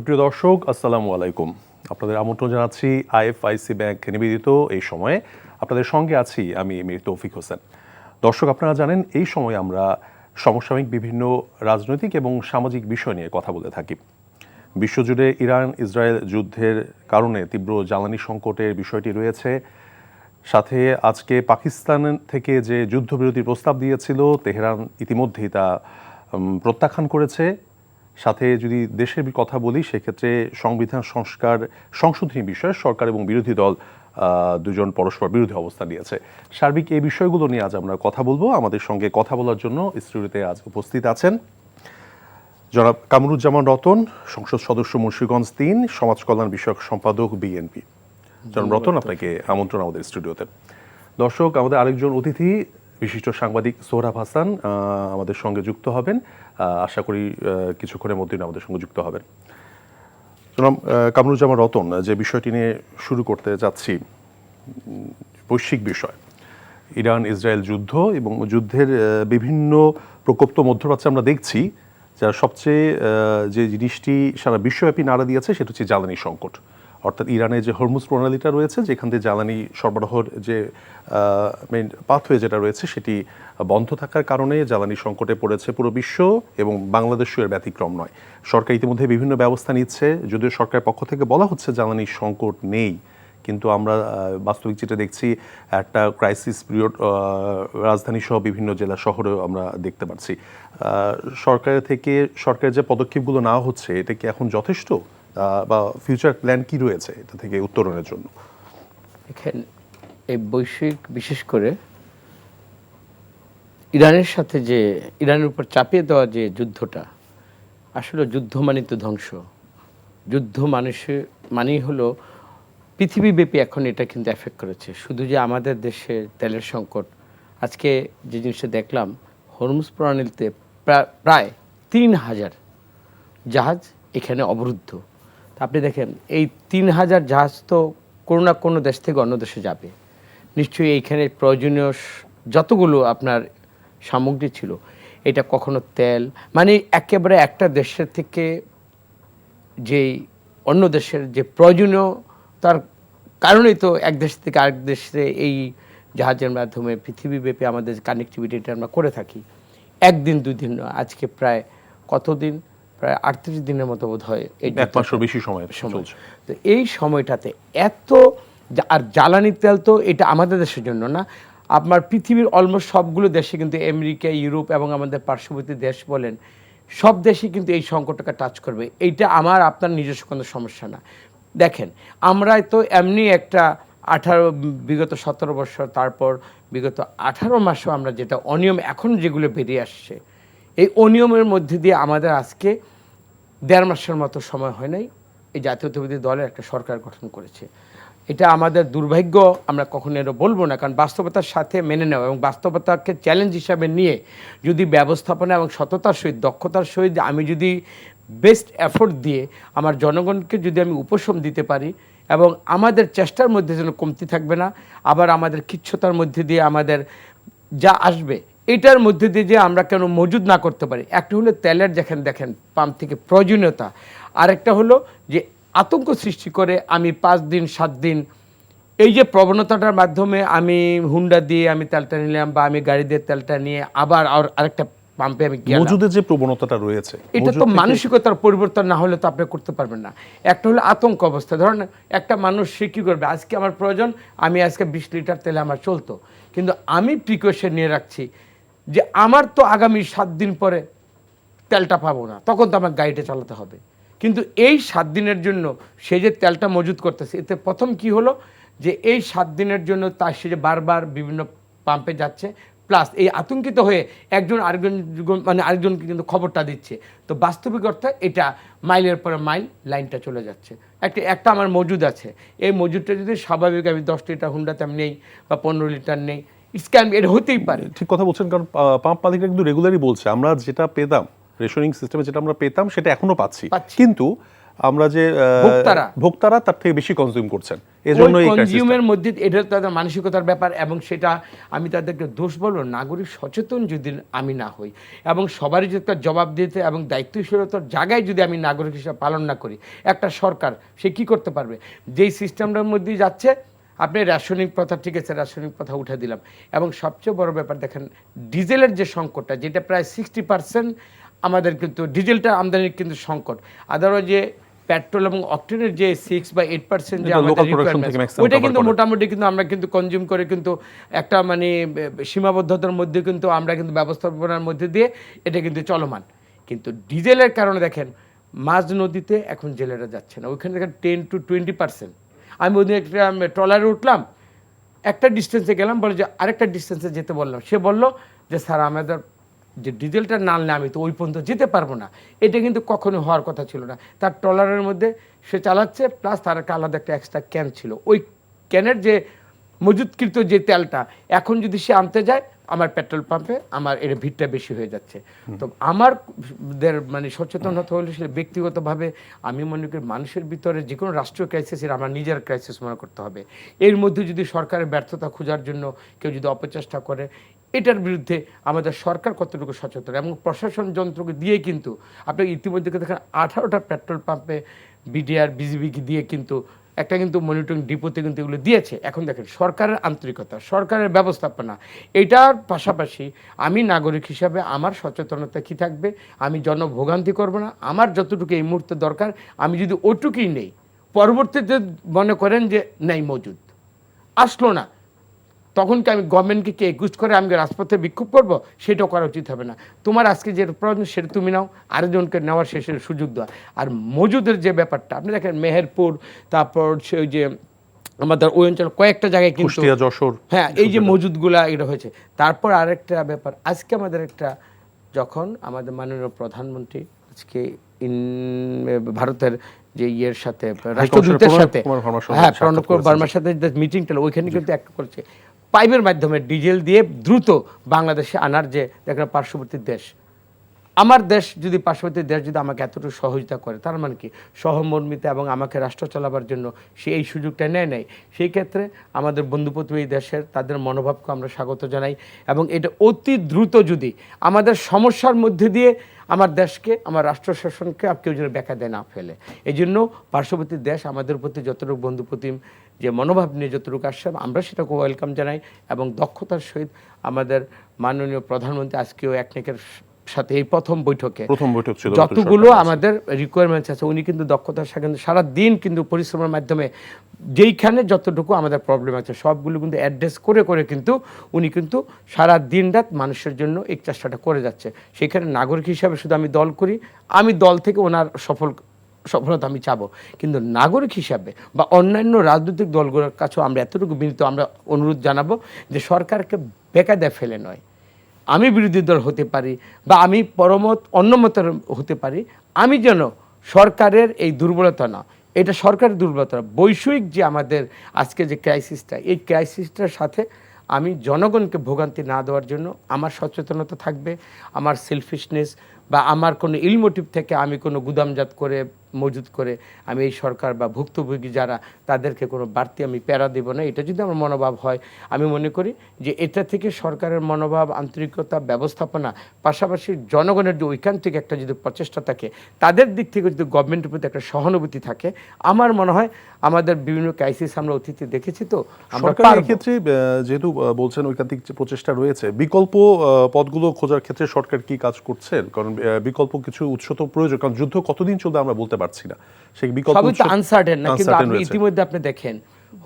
সুপ্রিয় দর্শক, আসসালামু আলাইকুম। আপনাদের আমন্ত্রণ জানাচ্ছি আইএফআইসি ব্যাংক নিবেদিত এই সময়ে। আপনাদের সঙ্গে আছি আমি মীর তৌফিক হোসেন। দর্শক, আপনারা জানেন এই সময় আমরা সমসাময়িক বিভিন্ন রাজনৈতিক এবং সামাজিক বিষয় নিয়ে কথা বলে থাকি। বিশ্বজুড়ে ইরান ইসরায়েল যুদ্ধের কারণে তীব্র জ্বালানি সংকটের বিষয়টি রয়েছে। সাথে আজকে পাকিস্তান থেকে যে যুদ্ধবিরতির প্রস্তাব দিয়েছিল, তেহরান ইতিমধ্যেই তা প্রত্যাখ্যান করেছে। সাথে যদি দেশের কথা বলি, সেক্ষেত্রে সংবিধান সংশোধনী বিষয়ে সরকার এবং বিরোধী দল দুজন পরস্পর বিরোধী অবস্থান নিয়েছে। সার্বিক এই বিষয়গুলো নিয়ে আজ আমরা কথা বলবো। আমাদের সঙ্গে কথা বলার জন্য স্টুডিওতে আজ উপস্থিত আছেন জনাব কামরুজ্জামান রতন, সংসদ সদস্য মুন্সিগঞ্জ ৩, সমাজ কল্যাণ বিষয়ক সম্পাদক বিএনপি। জনাব রতন, আপনাকে আমন্ত্রণ আমাদের স্টুডিওতে। দর্শক, আমাদের আরেকজন অতিথি বিশিষ্ট সাংবাদিক সোহরাব হাসান আমাদের সঙ্গে যুক্ত হবেন। আশা করি কিছুক্ষণের মধ্যেই আমাদের সঙ্গে যুক্ত হবেন। জনাব কামরুজ্জামান রতন, যে বিষয়টি নিয়ে শুরু করতে যাচ্ছি, বৈশ্বিক বিষয় ইরান ইসরায়েল যুদ্ধ এবং যুদ্ধের বিভিন্ন প্রকোপ তো মধ্যপ্রাচ্যে আমরা দেখছি। যার সবচেয়ে যে জিনিসটি সারা বিশ্বব্যাপী নাড়া দিয়েছে সেটা হচ্ছে জ্বালানি সংকট। অর্থাৎ ইরানের যে হরমুজ প্রণালীটা রয়েছে, যেখান থেকে জ্বালানি সরবরাহর যে মেইন পাথওয়ে যেটা রয়েছে, সেটি বন্ধ থাকার কারণে জ্বালানি সংকটে পড়েছে পুরো বিশ্ব, এবং বাংলাদেশও এর ব্যতিক্রম নয়। সরকার ইতিমধ্যে বিভিন্ন ব্যবস্থা নিচ্ছে, যদিও সরকারের পক্ষ থেকে বলা হচ্ছে জ্বালানি সংকট নেই, কিন্তু আমরা বাস্তবিক যেটা দেখছি একটা ক্রাইসিস পিরিয়ড রাজধানী সহ বিভিন্ন জেলা শহরেও আমরা দেখতে পাচ্ছি। সরকারের যে পদক্ষেপগুলো নেওয়া হচ্ছে, এটা কি এখন যথেষ্ট, বা ফিউচার প্ল্যান কি রয়েছে এটা থেকে উত্তরণের জন্য? এখানে এই বৈশ্বিক, বিশেষ করে ইরানের সাথে যে ইরানের উপর চাপিয়ে দেওয়া যে যুদ্ধটা, আসলে যুদ্ধ মানে তো ধ্বংস। যুদ্ধ মানেই হলো পৃথিবীব্যাপী এখন এটা কিন্তু এফেক্ট করেছে। শুধু যে আমাদের দেশে তেলের সংকট, আজকে যে জিনিসটা দেখলাম, হরমুজ প্রণালীতে প্রায় ৩,০০০ জাহাজ এখানে অবরুদ্ধ। আপনি দেখেন, এই ৩,০০০ জাহাজ তো কোনো না কোনো দেশ থেকে অন্য দেশে যাবে। নিশ্চয়ই এইখানে প্রয়োজনীয় যতগুলো আপনার সামগ্রী ছিল, এটা কখনো তেল, মানে একেবারে একটা দেশের থেকে যেই অন্য দেশের যে প্রয়োজনীয়, তার কারণেই তো এক দেশ থেকে আরেক দেশে এই জাহাজের মাধ্যমে পৃথিবীব্যাপী আমাদের কানেক্টিভিটিটা আমরা করে থাকি। একদিন দুদিন নয়, আজকে প্রায় কতদিন, প্রায় ৩৮ দিনের মতো বোধ হয়, এই ১ মাসের বেশি সময় চলছে। তো এই সময়টাতে এত, আর জ্বালানি তেল তো এটা আমাদের দেশের জন্য না, আপনার পৃথিবীর অলমোস্ট সবগুলো দেশে কিন্তু, আমেরিকা, ইউরোপ এবং আমাদের পার্শ্ববর্তী দেশ বলেন, সব দেশই কিন্তু এই সংকটটাকে টাচ করবে। এইটা আমার আপনার নিজস্ব কোনো সমস্যা না। দেখেন, আমরা তো এমনি একটা বিগত ১৭ বছর, তারপর বিগত ১৮ মাসেও আমরা যেটা অনিয়ম এখন যেগুলো বেরিয়ে আসছে, এই অনিয়মের মধ্যে দিয়ে আমাদের আজকে ১.৫ মাসের মতো সময় হয় নাই এই জাতীয়তাবাদী দলের একটা সরকার গঠন করেছে। এটা আমাদের দুর্ভাগ্য, আমরা কখনো এটা বলবো না, কারণ বাস্তবতার সাথে মেনে নেওয়া এবং বাস্তবতাকে চ্যালেঞ্জ হিসাবে নিয়ে যদি ব্যবস্থাপনা এবং সততার সহিত, দক্ষতার সহিত আমি যদি বেস্ট এফোর্ট দিয়ে আমার জনগণকে যদি আমি উপশম দিতে পারি, এবং আমাদের চেষ্টার মধ্যে যেন কমতি থাকবে না, আবার আমাদের কিচ্ছতার মধ্যে দিয়ে আমাদের যা আসবে এটার মধ্যে দিয়ে যে আমরা কেন মজুদ না করতে পারি। একটা হলো তেলের, দেখেন পাম্প থেকে প্রয়োজনীয়তা, আরেকটা হলো যে আতঙ্ক সৃষ্টি করে আমি 5 দিন 7 দিন এই যে প্রবণতাটার মাধ্যমে আমি হুন্ডা দিয়ে আমি তেলটা নিলাম, বা আমি গাড়ি দিয়ে তেলটা নিয়ে আবার আরেকটা পাম্পে আমি গেলাম। মজুদের যে প্রবণতাটা রয়েছে, এটা তো মানসিকতার পরিবর্তন না হলে তো আপনি করতে পারবেন না। একটা হলো আতঙ্ক অবস্থা। ধরেন একটা মানুষ, সে কী করবে, আজকে আমার প্রয়োজন, আমি আজকে 20 লিটার তেলে আমার চলতো, কিন্তু আমি প্রিকশন নিয়ে রাখছি যে আমার তো আগামী 7 দিন পরে তেলটা পাবো না, তখন তো আমার গাড়িটা চালাতে হবে। কিন্তু এই 7 দিনের জন্য সে যে তেলটা মজুত করতেছে, এতে প্রথম কি হলো যে এই 7 দিনের জন্য তার সে যে বারবার বিভিন্ন পাম্পে যাচ্ছে, প্লাস এই আতঙ্কিত হয়ে আরেকজনকে কিন্তু খবরটা দিচ্ছে। তো বাস্তবিক অর্থে এটা মাইলের পরে মাইল লাইনটা চলে যাচ্ছে। একটা আমার মজুদ আছে, এই মজুদটা যদি স্বাভাবিক আমি 10 লিটার হুন্ডাতে আমি নেই বা 15 লিটার নেই, স্ক্যাম এটা হতেই পারে। ঠিক কথা বলছেন, কারণ পাম্প মালিকরা কিন্তু রেগুলারই বলছে আমরা যেটা পেতাম, রেশনিং সিস্টেমে যেটা আমরা পেতাম সেটা এখনো পাচ্ছি, কিন্তু আমরা যে ভোক্তারা তার থেকে বেশি কনজিউম করছেন, এজন্য এই কনজিউমের মধ্যে এটা তাদের মানসিকতার ব্যাপার, এবং সেটা আমি তাদেরকে দোষ বলবো, নাগরিক সচেতন যদি আমি না হই এবং সবারই যদি তার জবাব দিতে এবং দায়িত্বশীলতার জায়গায় যদি আমি নাগরিক হিসেবে পালন না করি, একটা সরকার সে কি করতে পারবে? যেই সিস্টেমটার মধ্যেই যাচ্ছে, আপনি রাসায়নিক প্রথা, ঠিক আছে, রাসায়নিক প্রথা উঠে দিলাম, এবং সবচেয়ে বড় ব্যাপার দেখেন ডিজেলের যে সংকটটা, যেটা প্রায় 60% আমাদের কিন্তু ডিজেলটা আমদানির কিন্তু সংকট। আদারওয়াইজ যে পেট্রোল এবং অকটেনের যে 6 বা 8% যে আমাদের রিকোয়ারমেন্ট, ওইটা কিন্তু মোটামুটি কিন্তু আমরা কিন্তু কনজিউম করে কিন্তু একটা মানে সীমাবদ্ধতার মধ্যে কিন্তু আমরা কিন্তু ব্যবস্থাপনার মধ্যে দিয়ে এটা কিন্তু চলমান। কিন্তু ডিজেলের কারণে দেখেন মাঝ নদীতে এখন জেলেরা যাচ্ছে না, ওইখানে দেখেন 10 to 20%। আমি ওই দিন একটা ট্রলারে উঠলাম, একটা ডিস্টেন্সে গেলাম, বলে যে আরেকটা ডিস্টেন্সে যেতে বললাম, সে বললো যে স্যার আমাদের যে ডিজেলটা নামলে আমি তো ওই পর্যন্ত যেতে পারবো না। এটা কিন্তু কখনো হওয়ার কথা ছিল না। তার ট্রলারের মধ্যে সে চালাচ্ছে, প্লাস তার একটা আলাদা একটা এক্সট্রা ক্যান ছিল, ওই ক্যানের যে মজুতকৃত যে তেলটা এখন যদি সে আনতে যায় আমার পেট্রোল পাম্পে আমার এর ভিড়টা বেশি হয়ে যাচ্ছে। তো আমাদের মানে সচেতন হতে হলে সে ব্যক্তিগতভাবে আমি মনে করি মানুষের ভিতরে যে কোনো রাষ্ট্রীয় ক্রাইসিসের আমার নিজের ক্রাইসিস মনে করতে হবে। এর মধ্যে যদি সরকারের ব্যর্থতা খোঁজার জন্য কেউ যদি অপচেষ্টা করে, এটার বিরুদ্ধে আমাদের সরকার কতটুকু সচেতন, এবং প্রশাসন যন্ত্রকে দিয়ে কিন্তু আপনি ইতিমধ্যে দেখেন 18টা পেট্রোল পাম্পে বিডিআর বিজিবিকে দিয়ে কিন্তু একটা কিন্তু মনিটরিং ডিপোতে কিন্তু এগুলো দিয়েছে। এখন দেখেন সরকারের আন্তরিকতা, সরকারের ব্যবস্থাপনা, এটার পাশাপাশি আমি নাগরিক হিসাবে আমার সচেতনতা কী থাকবে, আমি জনভোগান্তি করব না, আমার যতটুকু এই মুহূর্তে দরকার আমি যদি ওটুকুই নেই, পরবর্তীতে মনে করেন যে নেই মজুদ আসলো না, তখন কি আমি গভর্নমেন্টকে কে একুশ করে আমি রাজপথে বিক্ষোভ করব? সেটাও করা উচিত হবে না। তোমার আজকে যে প্রয়োজন সেটা তুমি নাও, আরেকজনকে নেওয়ার শেষের সুযোগ দেওয়া। আর মজুদের যে ব্যাপারটা আপনি দেখেন মেহেরপুর, তারপর ওই যে আমাদের ওই অঞ্চল কয়েকটা জায়গায় কিন্তু যশোর, হ্যাঁ এই যে মজুদগুলা এটা হয়েছে। তারপর আরেকটা ব্যাপার, আজকে আমাদের একটা যখন আমাদের মাননীয় প্রধানমন্ত্রী আজকে ভারতের যে ইয়ের সাথে রাষ্ট্রদূতের সাথে, হ্যাঁ প্রণব কুমার বর্মার সাথে যে মিটিংটা ওইখানে কিন্তু একটা করেছে পাইপের মাধ্যমে ডিজেল দিয়ে দ্রুত বাংলাদেশে আনার, যে দেখেন পার্শ্ববর্তী দেশ, আমার দেশ যদি পার্শ্ববর্তী দেশ যদি আমাকে এতটুকু সহযোগিতা করে, তার মানে কি সহমর্মিতা এবং আমাকে রাষ্ট্র চালাবার জন্য সে এই সুযোগটা নেয়। সেই ক্ষেত্রে আমাদের বন্ধুপ্রতিম এই দেশের তাদের মনোভাবকে আমরা স্বাগত জানাই, এবং এটা অতি দ্রুত যদি আমাদের সমস্যার মধ্যে দিয়ে আমার দেশকে, আমার রাষ্ট্র শাসনকে কেউ যেন ব্যাখ্যা দেয় না ফেলে। এই জন্য পার্শ্ববর্তী দেশ আমাদের প্রতি যতটুকু বন্ধুপ্রতিম যে মনোভাব নিয়ে যতটুকু আসছে আমরা সেটাকে ওয়েলকাম জানাই, এবং দক্ষতার সহিত আমাদের মাননীয় প্রধানমন্ত্রী আজকেও একনেকের সাথে এই প্রথম বৈঠক ছিল, যতগুলো আমাদের রিকোয়ারমেন্টস আছে উনি কিন্তু দক্ষতার সাথে সারা দিন কিন্তু পরিশ্রমের মাধ্যমে যেইখানে যতটুকু আমাদের প্রবলেম আছে সবগুলো কিন্তু অ্যাড্রেস করে করে কিন্তু উনি কিন্তু সারা দিন রাত মানুষের জন্য এই চেষ্টাটা করে যাচ্ছে। সেখানে নাগরিক হিসাবে শুধু আমি দল করি, আমি দল থেকে ওনার সফলতা আমি চাবো, কিন্তু নাগরিক হিসাবে বা অন্যান্য রাজনৈতিক দলগুলোর কাছেও আমরা এতটুকু বিনীত আমরা অনুরোধ জানাবো যে সরকারকে বেকায়দায় ফেলে নয়, আমি বিরোধী দল হতে পারি বা আমি পরমত অন্যমতের হতে পারি, আমি যেন সরকারের এই দুর্বলতা না, এটা সরকারের দুর্বলতা, বৈষয়িক যে আমাদের আজকে যে ক্রাইসিসটা, এই ক্রাইসিসটার সাথে আমি জনগণকে ভোগান্তি না দেওয়ার জন্য আমার সচেতনতা থাকবে, আমার সেলফিশনেস বা আমার কোনো ইলমোটিভ থেকে আমি কোনো গুদামজাত করে মজুদ করে আমি এই সরকার বা ভুক্তভোগী যারা তাদেরকে কোনো বাড়তি আমি প্যারা দেব না, এটা যদি আমার মনোভাব হয়, আমি মনে করি যে এটা থেকে সরকারের মনোভাব, আন্তরিকতা, ব্যবস্থাপনা, পাশাপাশি জনগণের যে ঐকান্তিক একটা যদি প্রচেষ্টা থাকে, তাদের দিক থেকে যদি গভর্নমেন্টের প্রতি একটা সহানুভূতি থাকে, আমার মনে হয় আমাদের বিভিন্ন ক্রাইসিস আমরা অতীতে দেখেছি, তো আমরা ক্ষেত্রে যেহেতু বলছেন ঐকান্তিক প্রচেষ্টা রয়েছে, বিকল্প পথগুলো খোঁজার ক্ষেত্রে সরকার কি কাজ করছেন? কারণ বিকল্প কিছু উৎস তো প্রয়োজন, কারণ যুদ্ধ কতদিন চলবে আমরা বলতে পারছি না, সেই বিকল্প সবই তো আনসার্টেন না। কিন্তু আপনি ইতিমধ্যে আপনি দেখেন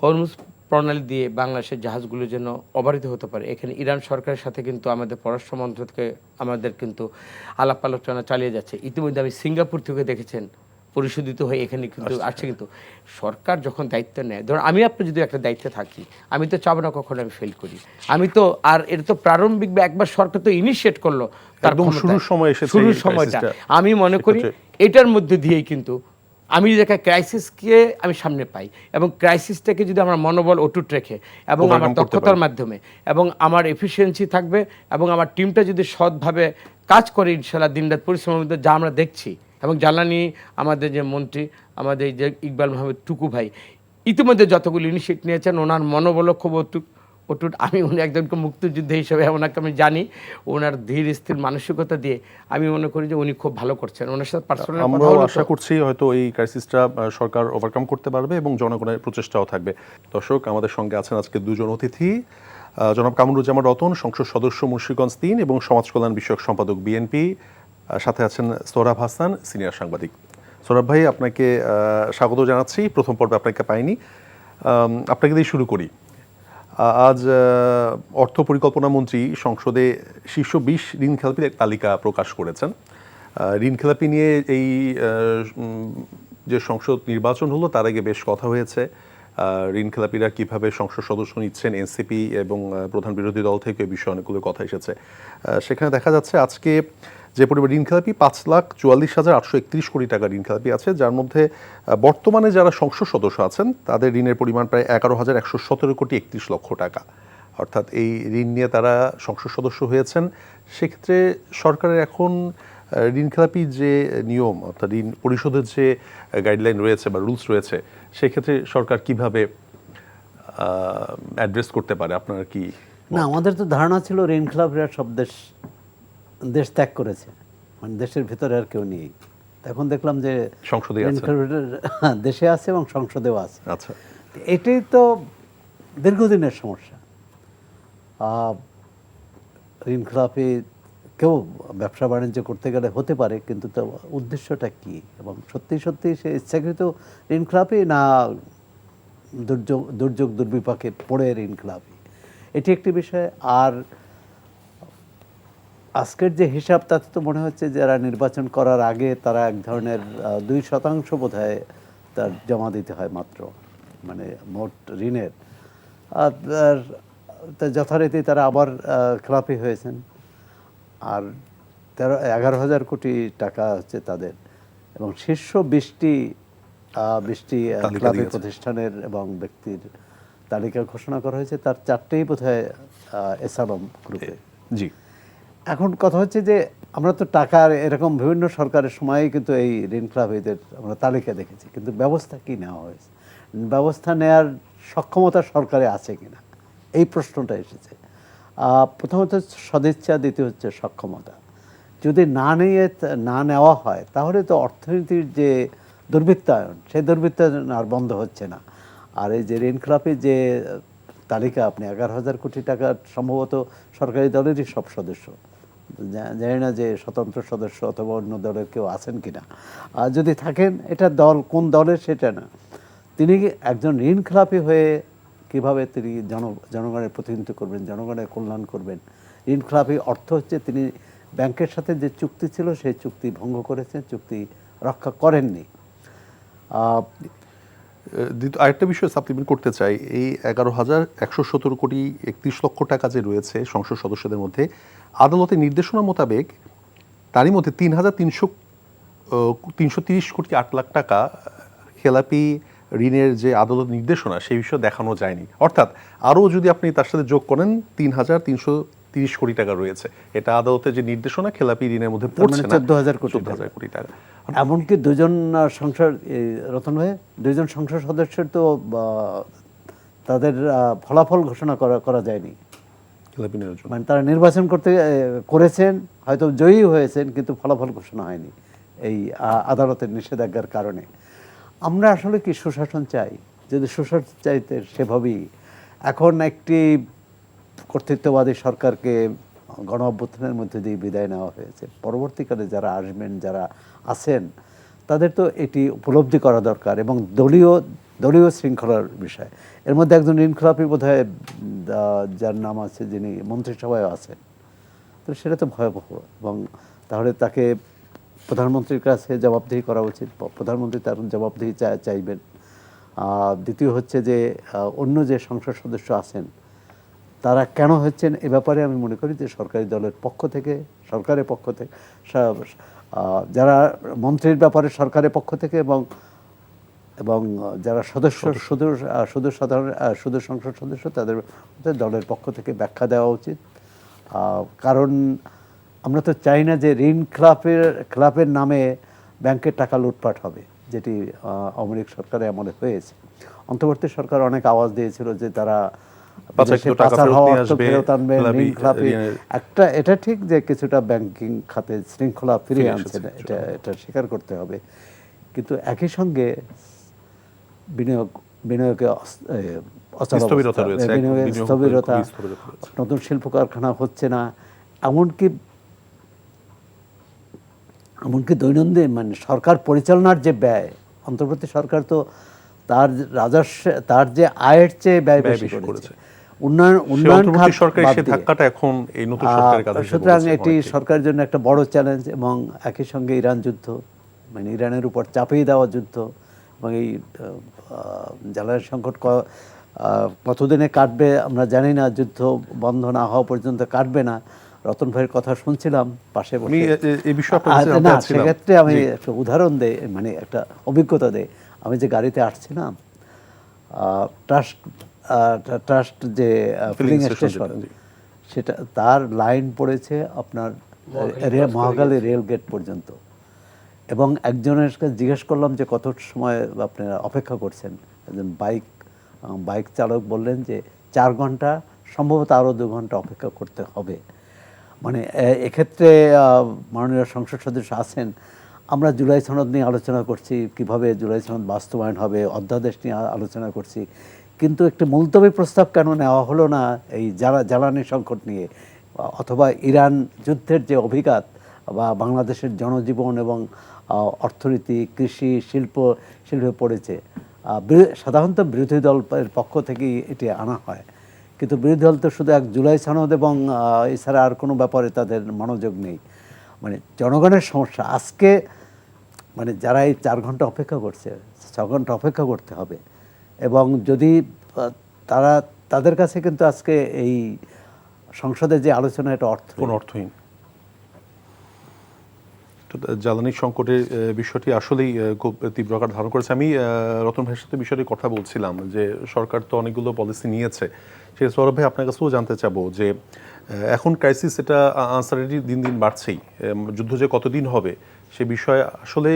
হরমুজ প্রণালী দিয়ে বাংলাদেশের জাহাজগুলো যেন অবারিত হতে পারে, এখানে ইরান সরকারের সাথে কিন্তু আমাদের পররাষ্ট্র মন্ত্রণালয় আমাদের কিন্তু আলাপ আলোচনা চালিয়ে যাচ্ছে। ইতিমধ্যে আমি সিঙ্গাপুর থেকে দেখেছেন পরিশোধিত হয়ে এখানে কিন্তু আসছে। কিন্তু সরকার যখন দায়িত্ব নেয়, ধরুন আমি আপনি যদি একটা দায়িত্বে থাকি, আমি তো চাবো না কখনো আমি ফেল করি, আমি তো আর এটা তো প্রারম্ভিক বা একবার সরকার তো ইনিশিয়েট করলো, তার শুরুর সময়টা আমি মনে করি এটার মধ্যে দিয়েই কিন্তু আমি যদি ক্রাইসিসকে আমি সামনে পাই, এবং ক্রাইসিসটাকে যদি আমার মনোবল অটুট রেখে এবং আমার দক্ষতার মাধ্যমে এবং আমার এফিসিয়েন্সি থাকবে এবং আমার টিমটা যদি সৎভাবে কাজ করে, ইনশাল্লাহ দিনরাত পরিশ্রমের মধ্যে যা আমরা দেখছি এবং জ্বালানি আমাদের যে মন্ত্রী, আমাদের যে ইকবাল মাহমুদ টুকু ভাই, ইতিমধ্যে যতগুলো ইনিশিয়েটিভ নিয়েছেন, ওনার মনোবল খুব অটুট। আমি উনি একজনকে মুক্তিযুদ্ধ হিসেবে ওনাকে আমি জানি, ওনার ধীর স্থির মানসিকতা দিয়ে আমি মনে করি যে উনি খুব ভালো করছেন। ওনার সাথে পার্সোনাল কথা আমরাও হলো আশা করছি হয়তো এই ক্রাইসিসটা সরকার ওভারকাম করতে পারবে এবং জনগণের প্রচেষ্টাও থাকবে। দর্শক, আমাদের সঙ্গে আছেন আজকে দুজন অতিথি, জনাব কামরুজ্জামান রতন, সংসদ সদস্য মুন্সিগঞ্জ 3 এবং সমাজ কল্যাণ বিষয়ক সম্পাদক বিএনপি, সাথে আছেন সোহরাব হাসান, সিনিয়র সাংবাদিক। সোহরাব ভাই, আপনাকে স্বাগত জানাচ্ছি। প্রথম পর্বে আপনাকে পাইনি, আপনাকে দিয়ে শুরু করি। আজ অর্থ পরিকল্পনা মন্ত্রী সংসদে শীর্ষ 20 ঋণখেলাপির তালিকা প্রকাশ করেছেন। ঋণখেলাপি নিয়ে এই যে সংসদ নির্বাচন হলো তার আগে বেশ কথা হয়েছে, ঋণখেলাপিরা কিভাবে সংসদ সদস্য নিচ্ছেন, এনসিপি এবং প্রধান বিরোধী দল থেকে বিষয়ে অনেকগুলো কথা এসেছে। সেখানে দেখা যাচ্ছে আজকে যে পরিমাণ ঋণখেলাপি 5,44,831 কোটি টাকা ঋণখেলাপি আছে, যার মধ্যে বর্তমানে যারা সংসদ সদস্য আছেন তাদের ঋণের পরিমাণ প্রায় 11,117 কোটি 31 লক্ষ টাকা। অর্থাৎ এই ঋণ নিয়ে তারা সংসদ সদস্য হয়েছেন। সেক্ষেত্রে সরকারের এখন ঋণখেলাপি যে নিয়ম, অর্থাৎ ঋণ পরিশোধের যে গাইডলাইন রয়েছে বা রুলস রয়েছে, সেক্ষেত্রে সরকার কিভাবে অ্যাড্রেস করতে পারে? আপনার কি না, আমাদের তো ধারণা ছিল ঋণ খেলাপিরা সব দেশ ত্যাগ করেছে, মানে দেশের ভিতরে আর কেউ নেই। এখন দেখলাম যে সংসদে ঋণ আছে? খেলাপিরা দেশে আছে এবং সংসদেও আছে। আচ্ছা, এটাই তো দীর্ঘদিনের সমস্যা। ঋণ খেলাপি কেউ ব্যবসা বাণিজ্য করতে গেলে হতে পারে, কিন্তু তো উদ্দেশ্যটা কি, এবং সত্যি সত্যি সে ইচ্ছাকৃত ঋণ খেলাপি না দুর্যোগ দুর্বিপাকে পড়ে ঋণ খেলাপি, এটি একটি বিষয়। আর আজকের যে হিসাব তাতে তো মনে হচ্ছে যারা নির্বাচন করার আগে তারা এক ধরনের 2% বোধহয় তার জমা দিতে হয় মাত্র, মানে মোট ঋণের। আর যথারীতি তারা আবার খেলাপি হয়েছেন। আর 11,000 কোটি টাকা হচ্ছে তাদের, এবং শীর্ষ 20টি খেলাপি প্রতিষ্ঠানের এবং ব্যক্তির তালিকা ঘোষণা করা হয়েছে। তার 4টেই বোধহয় এসালম গ্রুপে। জি। এখন কথা হচ্ছে যে আমরা তো টাকার এরকম বিভিন্ন সরকারের সময়ই কিন্তু এই ঋণ খেলাপিদের আমরা তালিকা দেখেছি, কিন্তু ব্যবস্থা কি নেওয়া হয়েছে, ব্যবস্থা নেওয়ার সক্ষমতা সরকারে আছে কিনা, এই প্রশ্নটা এসেছে। প্রথমত সদিচ্ছা, দ্বিতীয় হচ্ছে সক্ষমতা। যদি না নেওয়া হয় তাহলে তো অর্থনীতির যে দুর্বৃত্তায়ন, সেই দুর্বৃত্তায়ন আর বন্ধ হচ্ছে না। আর এই যে ঋণ খেলাপি যে তালিকা, আপনি 11,000 কোটি টাকা সম্ভবত সরকারি দলেরই সব সদস্য, জানি না যে স্বতন্ত্র সদস্য অথবা অন্য দলের কেউ আছেন কিনা। আর যদি থাকেন, এটা দল কোন দলের সেটা না, তিনি একজন ঋণ খেলাপি হয়ে কীভাবে তিনি জনগণের প্রতিনিধিত্ব করবেন, জনগণের কল্যাণ করবেন। ঋণ খেলাপি অর্থ হচ্ছে তিনি ব্যাংকের সাথে যে চুক্তি ছিল সেই চুক্তি ভঙ্গ করেছেন, চুক্তি রক্ষা করেননি। আরেকটা বিষয় সাপ্লিমেন্ট করতে চাই, এই 11,117 কোটি 31 লক্ষ টাকা যে রয়েছে সংসদ সদস্যদের মধ্যে, আদালতের নির্দেশনা মোতাবেক তারই মধ্যে 3,330 কোটি 8 লাখ টাকা খেলাপি ঋণের যে আদালত নির্দেশনা সেই বিষয়ে দেখানো যায়নি। অর্থাৎ আরও যদি আপনি তার সাথে যোগ করেন 3,330 কোটি টাকা রয়েছে, এটা আদালতের যে নির্দেশনা খেলাপি ঋণের মধ্যে পড়ছে না, 14,000 কোটি টাকা। এমনকি দুজন সংসদ সদস্যের তো তাদের ফলাফল ঘোষণা করা যায়নি, মানে তারা নির্বাচন করেছেন, হয়তো জয়ী হয়েছেন, কিন্তু ফলাফল ঘোষণা হয়নি এই আদালতের নিষেধাজ্ঞার কারণে। আমরা আসলে কি সুশাসন চাই? যদি সুশাসন চাইতে সেভাবেই এখন একটি কর্তৃত্ববাদী সরকারকে গণ অভ্যুত্থানের মধ্যে দিয়ে বিদায় নেওয়া হয়েছে, পরবর্তীকালে যারা আসবেন, যারা আছেন, তাদের তো এটি উপলব্ধি করা দরকার, এবং দলীয় শৃঙ্খলার বিষয়। এর মধ্যে একজন ঋণ খেলাপি বোধহয় যার নাম আছে, যিনি মন্ত্রিসভায় আছেন, তো সেটা তো ভয়াবহ, এবং তাহলে তাকে প্রধানমন্ত্রীর কাছে জবাবদিহি করা উচিত, প্রধানমন্ত্রী তার জবাবদিহি চাইবেন। দ্বিতীয় হচ্ছে যে অন্য যে সংসদ সদস্য আছেন তারা কেন হচ্ছেন, এ ব্যাপারে আমি মনে করি যে সরকারের পক্ষ থেকে যারা মন্ত্রীর ব্যাপারে সরকারের পক্ষ থেকে এবং যারা শুধু সংসদ সদস্য তাদের দলের পক্ষ থেকে ব্যাখ্যা দেওয়া উচিত। কারণ আমরা তো চাই না যে ঋণ খেলাপের নামে ব্যাংকের টাকা লুটপাট হবে, যেটি আওয়ামী লীগ সরকারে আমলে হয়েছে। অন্তর্বর্তী সরকার অনেক আওয়াজ দিয়েছিল যে তারা পাচারকৃত টাকা ফেরত নিয়ে আসবে, ফেরত আনবে, একটা এটা ঠিক যে কিছুটা ব্যাংকিং খাতে শৃঙ্খলা ফিরিয়ে আনছে, এটা স্বীকার করতে হবে। কিন্তু একই সঙ্গে বিনিয়োগে স্থবিরতা রয়েছে, স্থবিরতা, নতুন শিল্প কারখানা হচ্ছে না, এমনকি দৈনন্দিন মানে সরকার পরিচালনার যে ব্যয়, অন্তর্বর্তী সরকার তো তার রাজস্ব, তার যে আয়ের চেয়ে ব্যয় বেশি করেছে। উন্নয়ন খাত সরকারের সেই ধাক্কাটা এখন এই নতুন সরকারের কাছে, সুতরাং এটি সরকারের জন্য একটা বড় চ্যালেঞ্জ। এবং একই সঙ্গে ইরান যুদ্ধ, মানে ইরানের উপর চাপিয়ে দেওয়া যুদ্ধ, এবং এই জ্বালানি সংকট কতদিনে কাটবে আমরা জানি না, যুদ্ধ বন্ধ না হওয়া পর্যন্ত কাটবে না। রতন ভাইয়ের কথা শুনছিলাম পাশে বসে, না সেক্ষেত্রে আমি একটা উদাহরণ দেই, মানে একটা অভিজ্ঞতা দেই। আমি যে গাড়িতে আসছিলাম, ট্রাস্ট যে ফিলিং স্টেশন, সেটা তার লাইন পড়েছে আপনার মহাখালী রেল গেট পর্যন্ত। এবং একজনের কাছে জিজ্ঞেস করলাম যে কত সময় আপনারা অপেক্ষা করছেন, একজন বাইক চালক বললেন যে 4 ঘন্টা, সম্ভবত আরও 2 ঘন্টা অপেক্ষা করতে হবে। মানে এক্ষেত্রে মাননীয় সংসদ সদস্য আছেন, আমরা জুলাই সনদ নিয়ে আলোচনা করছি, কিভাবে জুলাই সনদ বাস্তবায়ন হবে, অধ্যাদেশ নিয়ে আলোচনা করছি, কিন্তু একটি মুলতবি প্রস্তাব কেন নেওয়া হলো না এই জ্বালানি সংকট নিয়ে, অথবা ইরান যুদ্ধের যে অভিঘাত বা বাংলাদেশের জনজীবন এবং অর্থনীতি, কৃষি, শিল্পে পড়েছে। সাধারণত বিরোধী দলের পক্ষ থেকেই এটি আনা হয়, কিন্তু বিরোধী দল তো শুধু এক জুলাই সনদ এবং এছাড়া আর কোনো ব্যাপারে তাদের মনোযোগ নেই। মানে জনগণের সমস্যা আজকে, মানে যারা এই 4 ঘন্টা অপেক্ষা করছে, 6 ঘন্টা অপেক্ষা করতে হবে। এবং যদি তাদের কাছে কিন্তু আজকে এই সংসদে যে আলোচনা, এটা অর্থহীন। জ্বালানি সংকটের বিষয়টি আসলেই খুব তীব্র আকার ধারণ করেছে। আমি রতন ভাইয়ের সাথে বিষয়টি কথা বলছিলাম যে সরকার তো অনেকগুলো পলিসি নিয়েছে, সেই সৌরভ ভাই আপনার কাছেও জানতে চাবো যে এখন ক্রাইসিস, এটা আনসারটি দিন দিন বাড়ছেই, যুদ্ধ যে কতদিন হবে সে বিষয়ে আসলে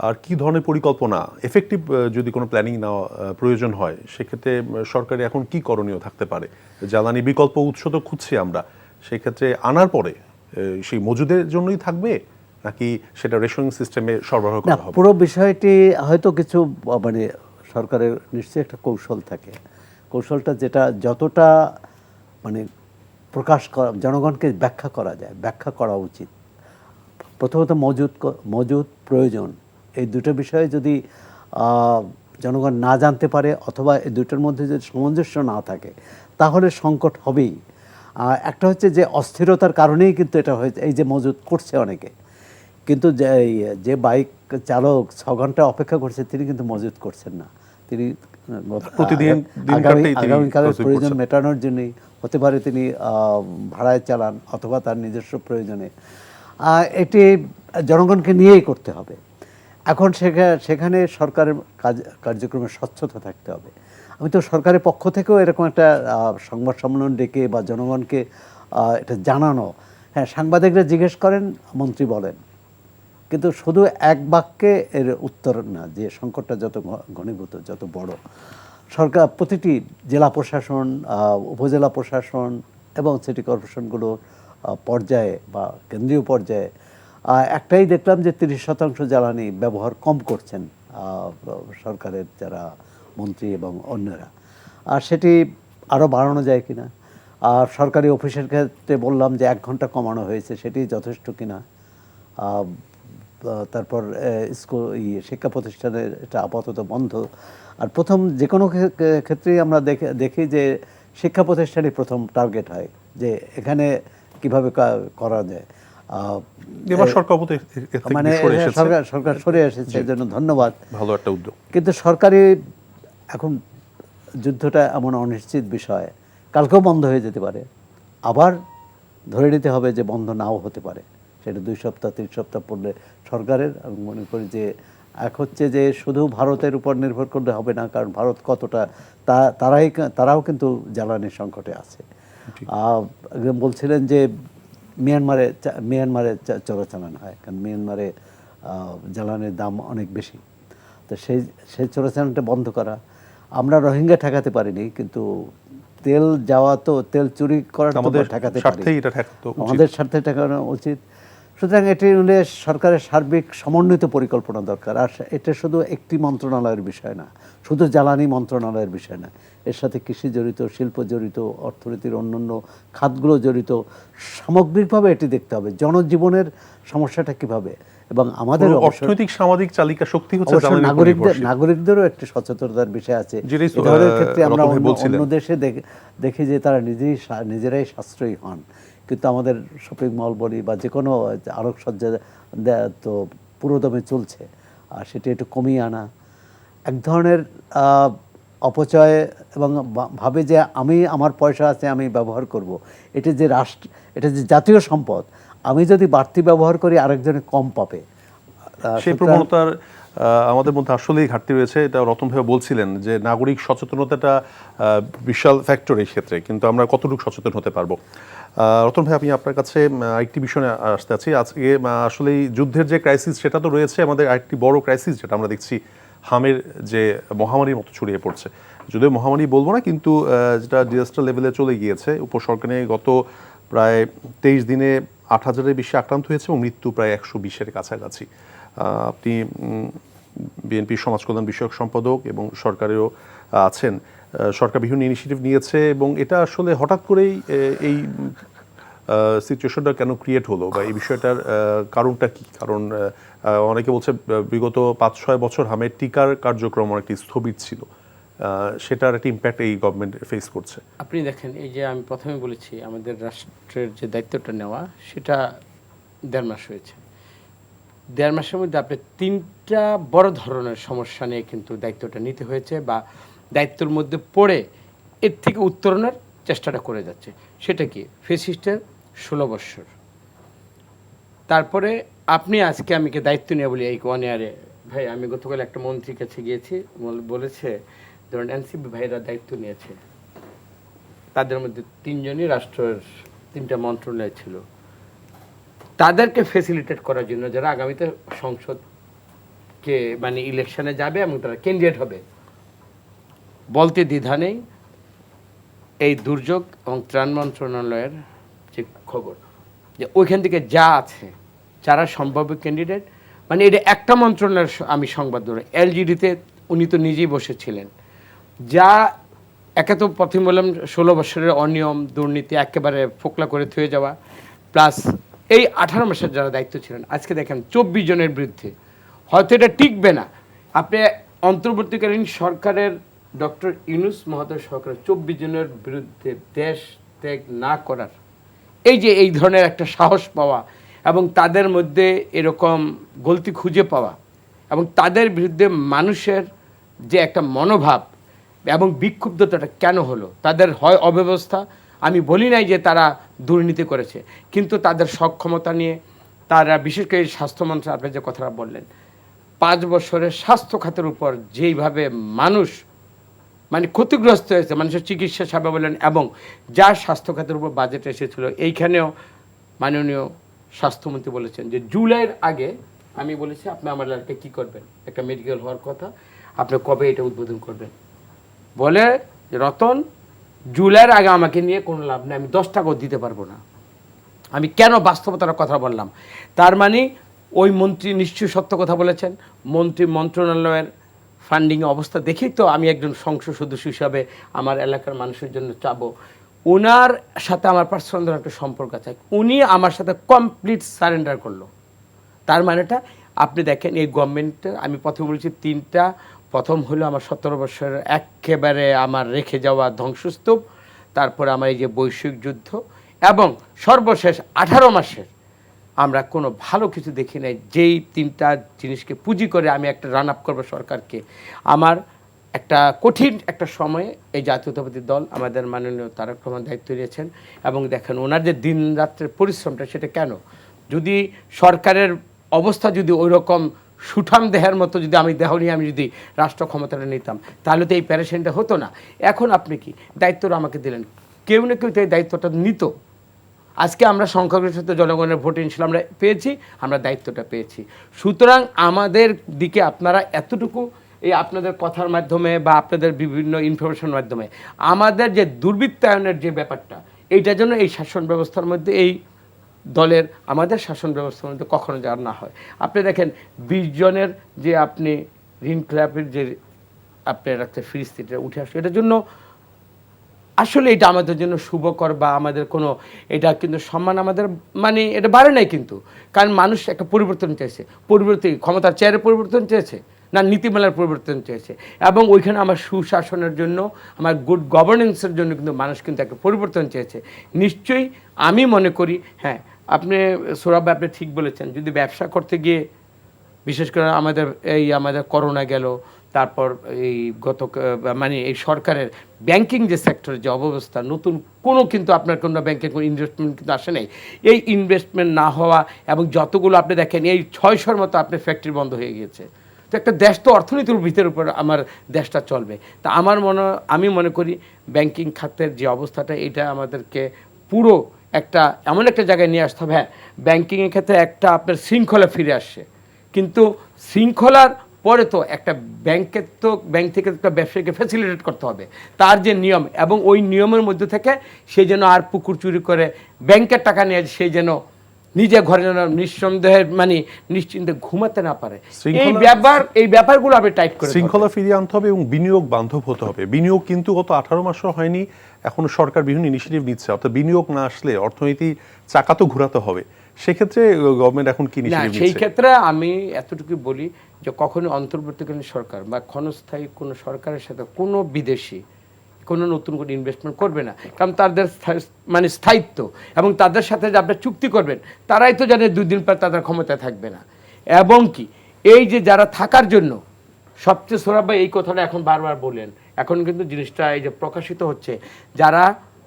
আর কি ধরনের পরিকল্পনা, এফেক্টিভ যদি কোনো প্ল্যানিং নেওয়া প্রয়োজন হয়, সেক্ষেত্রে সরকারের এখন কি করণীয় থাকতে পারে? জ্বালানি বিকল্প উৎস তো খুঁজছি আমরা, সেক্ষেত্রে আনার পরে সেই মজুদের জন্যই থাকবে, নাকি সেটা রেশনিং সিস্টেমে সরবরাহ করা হবে? পুরো বিষয়টি হয়তো কিছু, মানে সরকারের নিশ্চয়ই একটা কৌশল থাকে। কৌশলটা যেটা যতটা মানে প্রকাশ করা, জনগণকে ব্যাখ্যা করা যায়, ব্যাখ্যা করা উচিত। প্রথমত মজুদ প্রয়োজন, এই দুটো বিষয়ে যদি জনগণ না জানতে পারে, অথবা এই দুটোর মধ্যে যদি সামঞ্জস্য না থাকে, তাহলে সংকট হবেই। একটা হচ্ছে যে অস্থিরতার কারণেই কিন্তু এটা হয়েছে, এই যে মজুদ করছে অনেকে, কিন্তু যে বাইক চালক 6 ঘন্টা অপেক্ষা করছে, তিনি কিন্তু মজুদ করছেন না, তিনি আগামীকালের প্রয়োজন মেটানোর জন্যই হতে পারে তিনি ভাড়ায় চালান, অথবা তার নিজস্ব প্রয়োজনে। এটি জনগণকে নিয়েই করতে হবে। এখন সেখানে সরকারের কার্যক্রমে স্বচ্ছতা থাকতে হবে। আমি তো সরকারের পক্ষ থেকেও এরকম একটা সংবাদ সম্মেলন ডেকে বা জনগণকে এটা জানানো, হ্যাঁ সাংবাদিকরা জিজ্ঞেস করেন, মন্ত্রী বলেন, কিন্তু শুধু এক বাক্যে এর উত্তর না, যে সংকটটা যত ঘনীভূত, যত বড়, সরকার প্রতিটি জেলা প্রশাসন, উপজেলা প্রশাসন এবং সিটি কর্পোরেশনগুলো পর্যায়ে বা কেন্দ্রীয় পর্যায়ে একটাই দেখলাম যে 30% জ্বালানি ব্যবহার কম করছেন সরকারের যারা মন্ত্রী এবং অন্যরা। আর সেটি আরও বাড়ানো যায় কিনা। আর সরকারি অফিসের ক্ষেত্রে বললাম যে 1 ঘন্টা কমানো হয়েছে, সেটি যথেষ্ট কিনা। তারপর শিক্ষা প্রতিষ্ঠানের এটা আপাতত বন্ধ। আর প্রথম যে কোনো ক্ষেত্রেই আমরা দেখি যে শিক্ষা প্রতিষ্ঠানই প্রথম টার্গেট হয়, যে এখানে কিভাবে করা যায়। মানে সরকার সরে এসেছে, এর জন্য ধন্যবাদ, ভালো একটা উদ্যোগ। কিন্তু সরকারি এখন যুদ্ধটা এমন অনিশ্চিত বিষয়, কালকেও বন্ধ হয়ে যেতে পারে, আবার ধরে নিতে হবে যে বন্ধ নাও হতে পারে। সেটা 2 সপ্তাহ 3 সপ্তাহ পড়লে সরকারের, আমি মনে করি যে এক হচ্ছে যে শুধু ভারতের উপর নির্ভর করলে হবে না, কারণ ভারত কতটা তারাও কিন্তু জ্বালানি সংকটে আছে। একজন বলছিলেন যে মিয়ানমারে চোরাচালান হয়, কারণ মিয়ানমারে জ্বালানির দাম অনেক বেশি। তো সেই চোরাচালানটা বন্ধ করা। আমরা রোহিঙ্গা ঠেকাতে পারিনি, কিন্তু তেল যাওয়া তো তেল চুরি করার আমাদের ঠেকাতে পারি, স্বার্থেই এটা ঠেকানো উচিত। আমাদের স্বার্থে ঠেকানো উচিত। সুতরাং এটি হলে সরকারের সার্বিক সমন্বিত পরিকল্পনা দরকার। আর এটা শুধু একটি মন্ত্রণালয়ের বিষয় না, শুধু জ্বালানি মন্ত্রণালয়ের বিষয় না, এর সাথে কৃষি জড়িত, শিল্প জড়িত, অর্থনীতির অন্যান্য খাতগুলো জড়িত। সামগ্রিকভাবে এটি দেখতে হবে জনজীবনের সমস্যাটা কিভাবে, এবং আমাদের অর্থনৈতিক সামাজিক চালিকা শক্তি হচ্ছে জ্বালানি নাগরিকদেরও একটি সচেতনতার বিষয় আছে। যেটাই এ ধরনের ক্ষেত্রে আমরা বলছিলেন। অন্য দেশে দেখি যে তারা নিজেরাই সাশ্রয়ী হন, কিন্তু আমাদের শপিং মল বলি বা যে কোনো আলোকসজ্জা তো পুরোদমে চলছে। আর সেটি একটু কমিয়ে আনা, এক ধরনের অপচয়, এবং ভাবে যে আমার পয়সা আছে আমি ব্যবহার করব। এটা যে জাতীয় সম্পদ, আমি যদি বাড়তি ব্যবহার করি আরেকজনে কম পাবে, সেই প্রবণতার আমাদের মধ্যে আসলেই ঘাটতি রয়েছে। এটা রতন ভাই বলছিলেন যে নাগরিক সচেতনতাটা বিশাল ফ্যাক্টর এই ক্ষেত্রে, কিন্তু আমরা কতটুকু সচেতন হতে পারবো। রতন ভাই, আমি আপনার কাছে আরেকটি বিষয়ে আসতে আছি। আজকে আসলেই যুদ্ধের যে ক্রাইসিস সেটা তো রয়েছে, আমাদের আরেকটি বড় ক্রাইসিস যেটা আমরা দেখছি হামের যে মহামারীর মতো ছড়িয়ে পড়ছে। যদিও মহামারী বলবো না, কিন্তু যেটা ডিজাস্টার লেভেলে চলে গিয়েছে। উপসরকারে গত প্রায় 23 দিনে 8,000-এর বেশি আক্রান্ত হয়েছে এবং মৃত্যু প্রায় 120-এর কাছাকাছি। আপনি বিএনপির সমাজ কল্যাণ বিষয়ক সম্পাদক এবং সরকারেও আছেন। সরকার বিভিন্ন ইনিশিয়েটিভ নিয়েছে এবং এটা আসলে হঠাৎ করেই এই সিচুয়েশনটা কেন ক্রিয়েট হলো, বা এই বিষয়টার কারণটা কি? কারণ অনেকে বলছে বিগত 5-6 বছর হামের টিকার কার্যক্রম অনেকটি স্থবির ছিল, সেটার একটা ইম্প্যাক্ট এই গভর্নমেন্ট ফেস করছে। আপনি দেখেন, এই যে আমি প্রথমে বলেছি আমাদের রাষ্ট্রের যে দায়িত্বটা নেওয়া, সেটা 1.5 মাস হয়েছে। 1.5 মাসের মধ্যে আপনি 3টা বড় ধরনের সমস্যা নিয়ে কিন্তু দায়িত্বটা নিতে হয়েছে, বা দায়িত্বের মধ্যে পড়ে এর থেকে উত্তরণের চেষ্টাটা করে যাচ্ছে। সেটা কি? ফ্যাসিস্টের 16 বৎসর। তারপরে আপনি আজকে আমাকে দায়িত্ব নিয়ে বলি এই 1 ইয়ারে, ভাই আমি গতকাল একটা মন্ত্রীর কাছে গিয়েছি, বলেছে ধরুন এনসিপি ভাইরা দায়িত্ব নিয়েছে, তাদের মধ্যে 3 জনই রাষ্ট্রের 3টা মন্ত্রণালয় ছিল, তাদেরকে ফেসিলিটেট করার জন্য যারা আগামীতে সংসদকে মানে ইলেকশনে যাবে এবং তারা ক্যান্ডিডেট হবে, বলতে দ্বিধা নেই এই দুর্যোগ এবং ত্রাণ মন্ত্রণালয়ের যে খবর, যে ওইখান থেকে যা আছে যারা সম্ভাব্য ক্যান্ডিডেট, মানে এটা একটা মন্ত্রণালয়ের আমি সংবাদ ধরে এলজিডিতে উনি তো নিজেই বসেছিলেন, যা একে তো প্রথম বললাম 16 বছরের অনিয়ম দুর্নীতি একেবারে ফোকলা করে থুয়ে যাওয়া, প্লাস এই 18 মাসের যারা দায়িত্ব ছিলেন, আজকে দেখেন 24 জনের বিরুদ্ধে। হয়তো এটা টিকবে না, আপনি অন্তর্বর্তীকালীন সরকারের ডক্টর ইউনূস মহোদয় সরকারের 24 জনের বিরুদ্ধে দেশ ত্যাগ না করার এই ধরনের একটা সাহস পাওয়া, এবং তাদের মধ্যে এরকম গলতি খুঁজে পাওয়া, এবং তাদের বিরুদ্ধে মানুষের যে একটা মনোভাব এবং বিক্ষুব্ধতাটা কেন হলো, তাদের হয় অব্যবস্থা, আমি বলি নাই যে তারা দুর্নীতি করেছে, কিন্তু তাদের সক্ষমতা নিয়ে তারা, বিশেষ করে স্বাস্থ্যমন্ত্রী আপনি যে কথাটা বললেন, 5 বছরের স্বাস্থ্য খাতের উপর যেইভাবে মানুষ মানে ক্ষতিগ্রস্ত হয়েছে, মানুষের চিকিৎসা সেবা বলেন, এবং যার স্বাস্থ্য খাতের উপর বাজেট এসেছিল, এইখানেও মাননীয় স্বাস্থ্যমন্ত্রী বলেছেন যে জুলাইয়ের আগে, আমি বলেছি আপনি আমার এলাকাকে কী করবেন, একটা মেডিকেল হওয়ার কথা, আপনি কবে এটা উদ্বোধন করবেন? বলে রতন, জুলাইয়ের আগে আমাকে নিয়ে কোনো লাভ নেই, আমি 10 টাকাও দিতে পারবো না। আমি কেন বাস্তবতার কথা বললাম? তার মানে ওই মন্ত্রী নিশ্চয়ই সত্য কথা বলেছেন। মন্ত্রণালয়ের ফান্ডিং অবস্থা দেখেই তো আমি একজন সংসদ সদস্য হিসাবে আমার এলাকার মানুষের জন্য চাবো। ওনার সাথে আমার পার্সোনাল একটা সম্পর্ক আছে, উনি আমার সাথে কমপ্লিট সারেন্ডার করলো। তার মানেটা আপনি দেখেন, এই গভর্নমেন্টে আমি প্রথমে বলেছি 3টা, প্রথম হলো আমার 17 বছরের একেবারে আমার রেখে যাওয়া ধ্বংসস্তূপ, তারপরে আমার এই যে বৈশ্বিক যুদ্ধ, এবং সর্বশেষ 18 মাসের আমরা কোনো ভালো কিছু দেখি নাই। যেই 3টা জিনিসকে পুঁজি করে আমি একটা রান আপ করবো সরকারকে, আমার একটা কঠিন একটা সময়ে এই জাতীয়তাবাদী দল আমাদের মাননীয় তারেক রহমান দায়িত্ব নিয়েছেন, এবং দেখেন ওনার যে দিন রাত্রের পরিশ্রমটা, সেটা কেন? যদি সরকারের অবস্থা যদি ওই রকম সুঠাম দেহের মতো যদি আমি দেহ নিয়ে আমি যদি রাষ্ট্র ক্ষমতাটা নিতাম, তাহলে তো এই প্যারেশনটা হতো না। এখন আপনি কি দায়িত্বটা আমাকে দিলেন, কেউ না কেউ তো এই দায়িত্বটা নিত। আজকে আমরা সংখ্যাগরিষ্ঠ জনগণের ভোট ইনশাল্লাহ আমরা পেয়েছি, আমরা দায়িত্বটা পেয়েছি। সুতরাং আমাদের দিকে আপনারা এতটুকু এই আপনাদের কথার মাধ্যমে বা আপনাদের বিভিন্ন ইনফরমেশনের মাধ্যমে আমাদের যে দুর্বৃত্তায়নের যে ব্যাপারটা, এইটার জন্য এই শাসন ব্যবস্থার মধ্যে এই দলের আমাদের শাসন ব্যবস্থার মধ্যে কখনো যার না হয়। আপনি দেখেন 20 জনের যে আপনি ঋণ খেলাপের যে আপনার একটা ফিরিস্তিটা উঠে আসবে, এটার জন্য আসলে এটা আমাদের জন্য শুভকর বা আমাদের কোনো এটা কিন্তু সম্মান আমাদের মানে এটা বাড়ে নাই কিন্তু, কারণ মানুষ একটা পরিবর্তন চেয়েছে, পরিবর্তন ক্ষমতার চেয়ারে পরিবর্তন চেয়েছে না নীতিমালার পরিবর্তন চেয়েছে, এবং ওইখানে আমার সুশাসনের জন্য আমার গুড গভর্নেন্সের জন্য কিন্তু মানুষ কিন্তু একটা পরিবর্তন চেয়েছে। নিশ্চয়ই আমি মনে করি হ্যাঁ আপনি সোহরাব ভাই আপনি ঠিক বলেছেন, যদি ব্যবসা করতে গিয়ে বিশেষ করে আমাদের করোনা গেল, তারপর এই মানে এই সরকারের ব্যাংকিং যে সেক্টরের যে অবস্থা, নতুন কোনো কিন্তু আপনার কোনো ব্যাংকের কোনো ইনভেস্টমেন্ট কিন্তু আসে নাই। এই ইনভেস্টমেন্ট না হওয়া এবং যতগুলো আপনি দেখেন এই 600-র মতো আপনার ফ্যাক্টরি বন্ধ হয়ে গিয়েছে। তো একটা দেশ তো অর্থনীতির ভিতের উপর আমার দেশটা চলবে। তা আমি মনে করি ব্যাংকিং খাতের যে অবস্থাটা এটা আমাদেরকে পুরো একটা এমন একটা জায়গায় নিয়ে আসতে হবে। হ্যাঁ ব্যাংকিংয়ের ক্ষেত্রে একটা আপনার শৃঙ্খলা ফিরে আসছে, কিন্তু শৃঙ্খলার পরে তো একটা ব্যাংক থেকে একটা ব্যবসায়ীকে ফ্যাসিলিটেট করতে হবে তার যে নিয়ম, এবং ওই নিয়মের মধ্যে থেকে সে যেন আর পুকুর চুরি করে ব্যাংকের টাকা নিয়ে সেই যেন নিজে ঘরে যেন নিঃসন্দেহের মানে নিশ্চিন্তে ঘুমাতে না পারে। এই ব্যাপারগুলো আপনি টাইট করে শৃঙ্খলা ফিরিয়ে আনতে হবে এবং বিনিয়োগ বান্ধব হতে হবে। বিনিয়োগ কিন্তু গত 18 মাসও হয়নি, এখনো সরকার বিভিন্ন ইনিশিয়েটিভ নিচ্ছে, অর্থাৎ বিনিয়োগ না আসলে অর্থনীতি চাকা তো ঘোরাতে হবে। সেক্ষেত্রে গভর্নমেন্ট এখন কি ইনিশিয়েটিভ নিচ্ছে? সেই ক্ষেত্রে আমি এতটুকু বলি যে কখনো অন্তর্বর্তীকালীন সরকার বা ক্ষণস্থায়ী কোনো সরকারের সাথে কোনো বিদেশি কোনো নতুন করে ইনভেস্টমেন্ট করবে না, কারণ তাদের মানে স্থায়িত্ব এবং তাদের সাথে যে আপনার চুক্তি করবেন তারাই তো জানে 2 দিন পর তাদের ক্ষমতায় থাকবে না। এবং কি এই যে যারা থাকার জন্য সবচেয়ে সোহরাব ভাই এই কথাটা এখন বারবার বলেন, এখন কিন্তু জিনিসটা এই যে প্রকাশিত হচ্ছে, যারা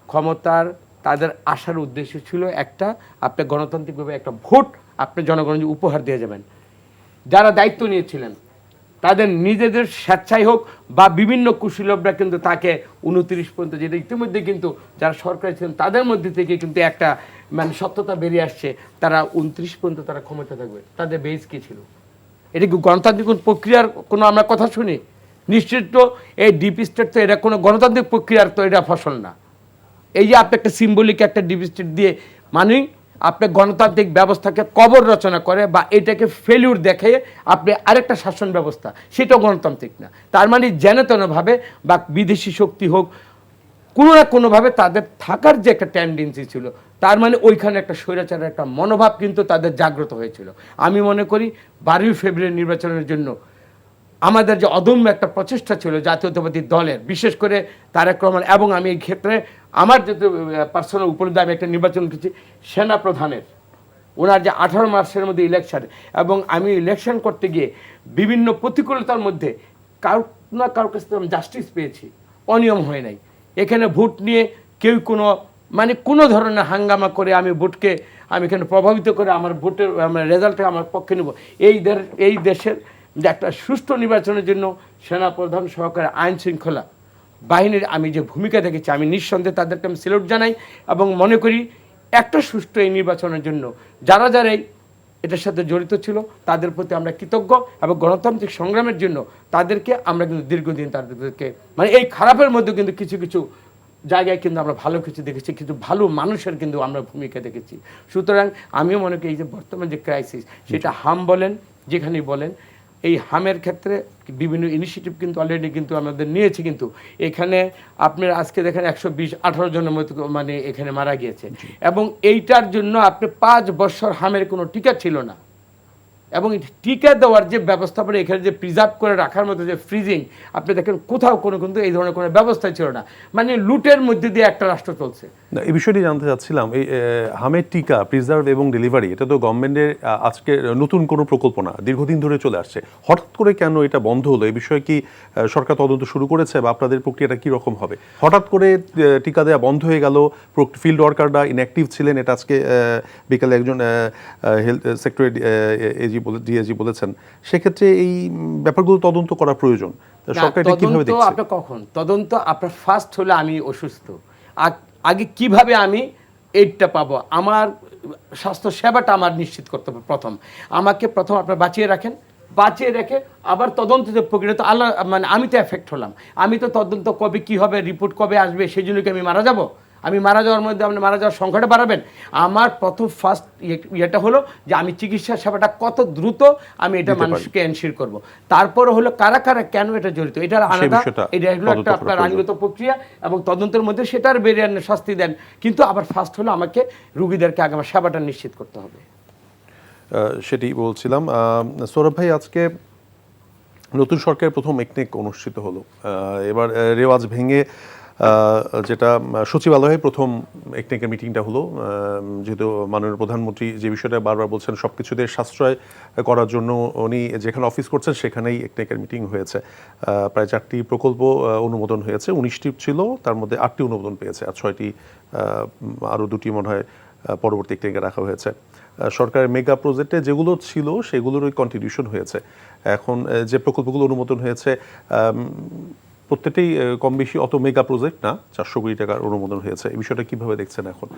ক্ষমতার তাদের আসার উদ্দেশ্য ছিল একটা আপনি গণতান্ত্রিকভাবে একটা ভোট আপনি জনগণের উপহার দিয়ে যাবেন। যারা দায়িত্ব নিয়েছিলেন তাদের নিজেদের স্বেচ্ছায় হোক বা বিভিন্ন কুশীলবরা কিন্তু তাকে 29 পর্যন্ত, যেটা ইতিমধ্যে কিন্তু যারা সরকার ছিলেন তাদের মধ্যে থেকে কিন্তু একটা মানে সত্যতা বেরিয়ে আসছে, তারা 29 পর্যন্ত তারা ক্ষমতা থাকবে। তাদের বেস কী ছিল? এটা কি গণতান্ত্রিক প্রক্রিয়ার কোনো আমরা কথা শুনি? নিশ্চিত তো এই ডিপ স্টেট তো এটা কোনো গণতান্ত্রিক প্রক্রিয়ার তো এটা ফসল না। এই যে আপনি একটা সিম্বলিক একটা ডিপ স্টেট দিয়ে মানে আপনি গণতান্ত্রিক ব্যবস্থাকে কবর রচনা করে বা এটাকে ফেলিউর দেখে আপনি আরেকটা শাসন ব্যবস্থা, সেটাও গণতান্ত্রিক না। তার মানে যেন তেনভাবে বা বিদেশি শক্তি হোক কোনো না কোনোভাবে তাদের থাকার যে একটা টেন্ডেন্সি ছিল, তার মানে ওইখানে একটা স্বৈরাচারের একটা মনোভাব কিন্তু তাদের জাগ্রত হয়েছিল। আমি মনে করি 12 ফেব্রুয়ারি নির্বাচনের জন্য আমাদের যে অদম্য একটা প্রচেষ্টা ছিল জাতীয়তাবাদী দলের, বিশেষ করে তারেক রহমান, এবং আমি এই ক্ষেত্রে আমার যেহেতু পার্সোনাল উপলব্ধি আমি একটা নির্বাচন করেছি সেনা প্রধানের, ওনার যে 18 মাসের মধ্যে ইলেকশন, এবং আমি ইলেকশন করতে গিয়ে বিভিন্ন প্রতিকূলতার মধ্যে কারোর কাছ থেকে আমি জাস্টিস পেয়েছি, অনিয়ম হয় নাই। এখানে ভোট নিয়ে কেউ কোনো ধরনের হাঙ্গামা করে আমি ভোটকে আমি এখানে প্রভাবিত করে আমার ভোটের রেজাল্টে আমার পক্ষে নেব, এই দেশের যে একটা সুষ্ঠু নির্বাচনের জন্য সেনাপ্রধান সহকারে আইন শৃঙ্খলা বাহিনীর আমি যে ভূমিকা দেখেছি, আমি নিঃসন্দেহে তাদেরকে আমি স্যালুট জানাই এবং মনে করি একটা সুষ্ঠু এই নির্বাচনের জন্য যারা এটার সাথে জড়িত ছিল তাদের প্রতি আমরা কৃতজ্ঞ, এবং গণতান্ত্রিক সংগ্রামের জন্য তাদেরকে আমরা কিন্তু দীর্ঘদিন তাদেরকে মানে এই খারাপের মধ্যে কিন্তু কিছু কিছু জায়গায় কিন্তু আমরা ভালো কিছু দেখেছি, কিছু ভালো মানুষের কিন্তু আমরা ভূমিকা দেখেছি। সুতরাং আমিও মনে করি এই যে বর্তমান যে ক্রাইসিস, সেটা হাম বলেন যেখানেই বলেন, এই হামের ক্ষেত্রে বিভিন্ন ইনিশিয়েটিভ কিন্তু অলরেডি কিন্তু আমাদের নিয়েছি, কিন্তু এখানে আপনার আজকে দেখেন 120-18 জনের মতো মানে এখানে মারা গিয়েছে, এবং এইটার জন্য আপনি 5 বছর হামের কোনো টিকা ছিল না, এবং টিকা দেওয়ার যে ব্যবস্থাপনা এখানে যে প্রিজার্ভ করে রাখার মতো যে ফ্রিজিং আপনি দেখেন কোথাও কিন্তু এই ধরনের কোনো ব্যবস্থাই ছিল না, মানে লুটের মধ্যে দিয়ে একটা রাষ্ট্র চলছে। এই বিষয়টি জানতে চাচ্ছিলাম, এই হামের টিকা প্রিজার্ভ এবং ডেলিভারি এটা তো গভর্নমেন্টের আজকে নতুন কোনো প্রকল্প না, দীর্ঘদিন ধরে চলে আসছে। হঠাৎ করে কেন এটা বন্ধ হলো? এই বিষয়ে কি সরকার তদন্ত শুরু করেছে বা আপনাদের প্রক্রিয়াটা কী রকম হবে? হঠাৎ করে টিকা দেওয়া বন্ধ হয়ে গেল, ফিল্ড ওয়ার্কাররা ইনঅ্যাক্টিভ ছিলেন, এটা আজকে বিকালে একজন হেলথ সেক্টরের ডিএজি বলেছেন। সেক্ষেত্রে এই ব্যাপারগুলো তদন্ত করা প্রয়োজন। সরকার এটা কিভাবে দেখছে? আপনার কখন তদন্ত আপনার ফার্স্ট হলে আমি অসুস্থ, আগে কিভাবে আমি এইটা পাবো, আমার স্বাস্থ্য সেবাটা আমার নিশ্চিত করতে হবে। আমাকে প্রথম আপনার বাঁচিয়ে রেখে আবার তদন্ত যে প্রক্রিয়া, তো আল্লাহ মানে আমি তো এফেক্ট হলাম, আমি তো তদন্ত কবে কী হবে, রিপোর্ট কবে আসবে, সেই জন্য কি আমি মারা যাব? আমি মারা যাওয়ার মধ্যে আপনি মারা যাওয়ার সংখ্যাটা বাড়াবেন। আমার প্রথম ফার্স্ট ইয়েটা হলো যে আমি চিকিৎসা সেবাটা কত দ্রুত আমি এটা মানুষকে এনশিওর করব। তারপরে হলো কারা কারা কেন এটা জড়িত, এটার আলাদা, এটা হলো একটা আপনার আইনগত প্রক্রিয়া এবং তদন্তের মধ্যে সেটার বেরিয়ে শাস্তি দেন। কিন্তু আবার ফার্স্ট হলো আমাকে রুগীদেরকে আগে আমার সেবাটা নিশ্চিত করতে হবে। সেটি বলছিলাম। সৌরভ ভাই, আজকে নতুন সরকারের প্রথম একনেক অনুষ্ঠিত হলো। এবার রেওয়াজ ভেঙে যেটা সচিবালয়ে প্রথম একনেকের মিটিংটা হলো, যেহেতু মাননীয় প্রধানমন্ত্রী যে বিষয়টা বারবার বলছেন সব কিছুতে সাশ্রয় করার জন্য উনি যেখানে অফিস করছেন সেখানেই একনেকের মিটিং হয়েছে। প্রায় 4টি প্রকল্প অনুমোদন হয়েছে, 19টি ছিল, তার মধ্যে 8টি অনুমোদন পেয়েছে, আর 6টি আরও 2টি মনে হয় পরবর্তী একনেকে রাখা হয়েছে। সরকারের মেগা প্রজেক্টে যেগুলো ছিল সেগুলোরই কন্ট্রিবিউশন হয়েছে। এখন যে প্রকল্পগুলো অনুমোদন হয়েছে প্রত্যেকটাই কম বেশি অত মেগা প্রজেক্ট না, 400 কোটি টাকার অনুমোদন হয়েছে। এই বিষয়টা কিভাবে দেখছেন এখন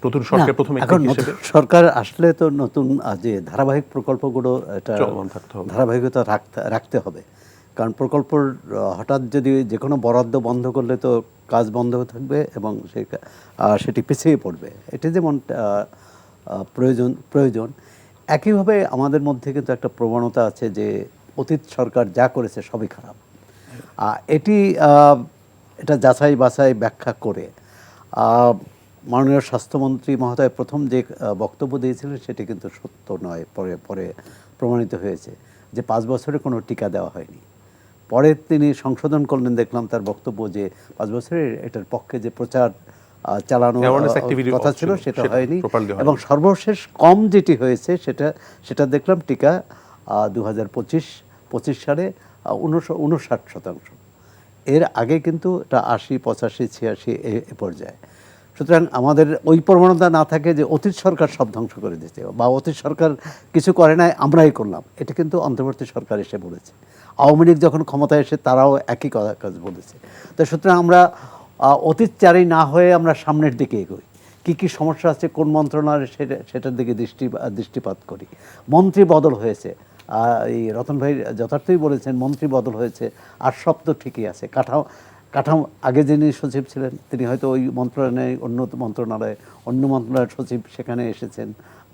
নতুন সরকার প্রথম হিসেবে? সরকার আসলে তো নতুন যে ধারাবাহিক প্রকল্পগুলো এটা ধারাবাহিকতা রাখতে হবে, কারণ প্রকল্পর হঠাৎ যদি যে কোনো বরাদ্দ বন্ধ করলে তো কাজ বন্ধ থাকবে এবং সেটি পিছিয়ে পড়বে। এটি যেমন প্রয়োজন, একইভাবে আমাদের মধ্যে কিন্তু একটা প্রবণতা আছে যে অতীত সরকার যা করেছে সবই খারাপ। এটা যাচাই বাছাই ব্যাখ্যা করে মাননীয় স্বাস্থ্যমন্ত্রী মহোদয় প্রথম যে বক্তব্য দিয়েছিলেন সেটি কিন্তু সত্য নয়, পরে প্রমাণিত হয়েছে যে 5 বছরে কোনো টিকা দেওয়া হয়নি। পরে তিনি সংশোধন করলেন, দেখলাম তার বক্তব্য যে 5 বছরে এটার পক্ষে যে প্রচার চালানো কথা ছিল সেটা হয়নি, এবং সর্বশেষ কম যেটি হয়েছে সেটা দেখলাম টিকা 2025 সালে 59%। এর আগে কিন্তু এটা 80, 85, 86 এ পর্যায়ে। সুতরাং আমাদের ওই প্রবণতা না থাকে যে অতীত সরকার সব ধ্বংস করে দিতে, বা অতীত সরকার কিছু করে নাই আমরাই করলাম, এটা কিন্তু অন্তর্বর্তী সরকার এসে বলেছে। আওয়ামী লীগ যখন ক্ষমতায় এসে তারাও একই কাজ বলেছে। তো সুতরাং আমরা অতীতচারী না হয়ে আমরা সামনের দিকে এগোই, কী সমস্যা আছে কোন মন্ত্রণালয়ে সেটার দিকে দৃষ্টিপাত করি। মন্ত্রী বদল হয়েছে, এই রতন ভাই যথার্থই বলেছেন, মন্ত্রী বদল হয়েছে, আর সব তো ঠিকই আছে। কাঠামো আগে যিনি সচিব ছিলেন তিনি হয়তো ওই অন্য মন্ত্রণালয়ের সচিব সেখানে এসেছেন,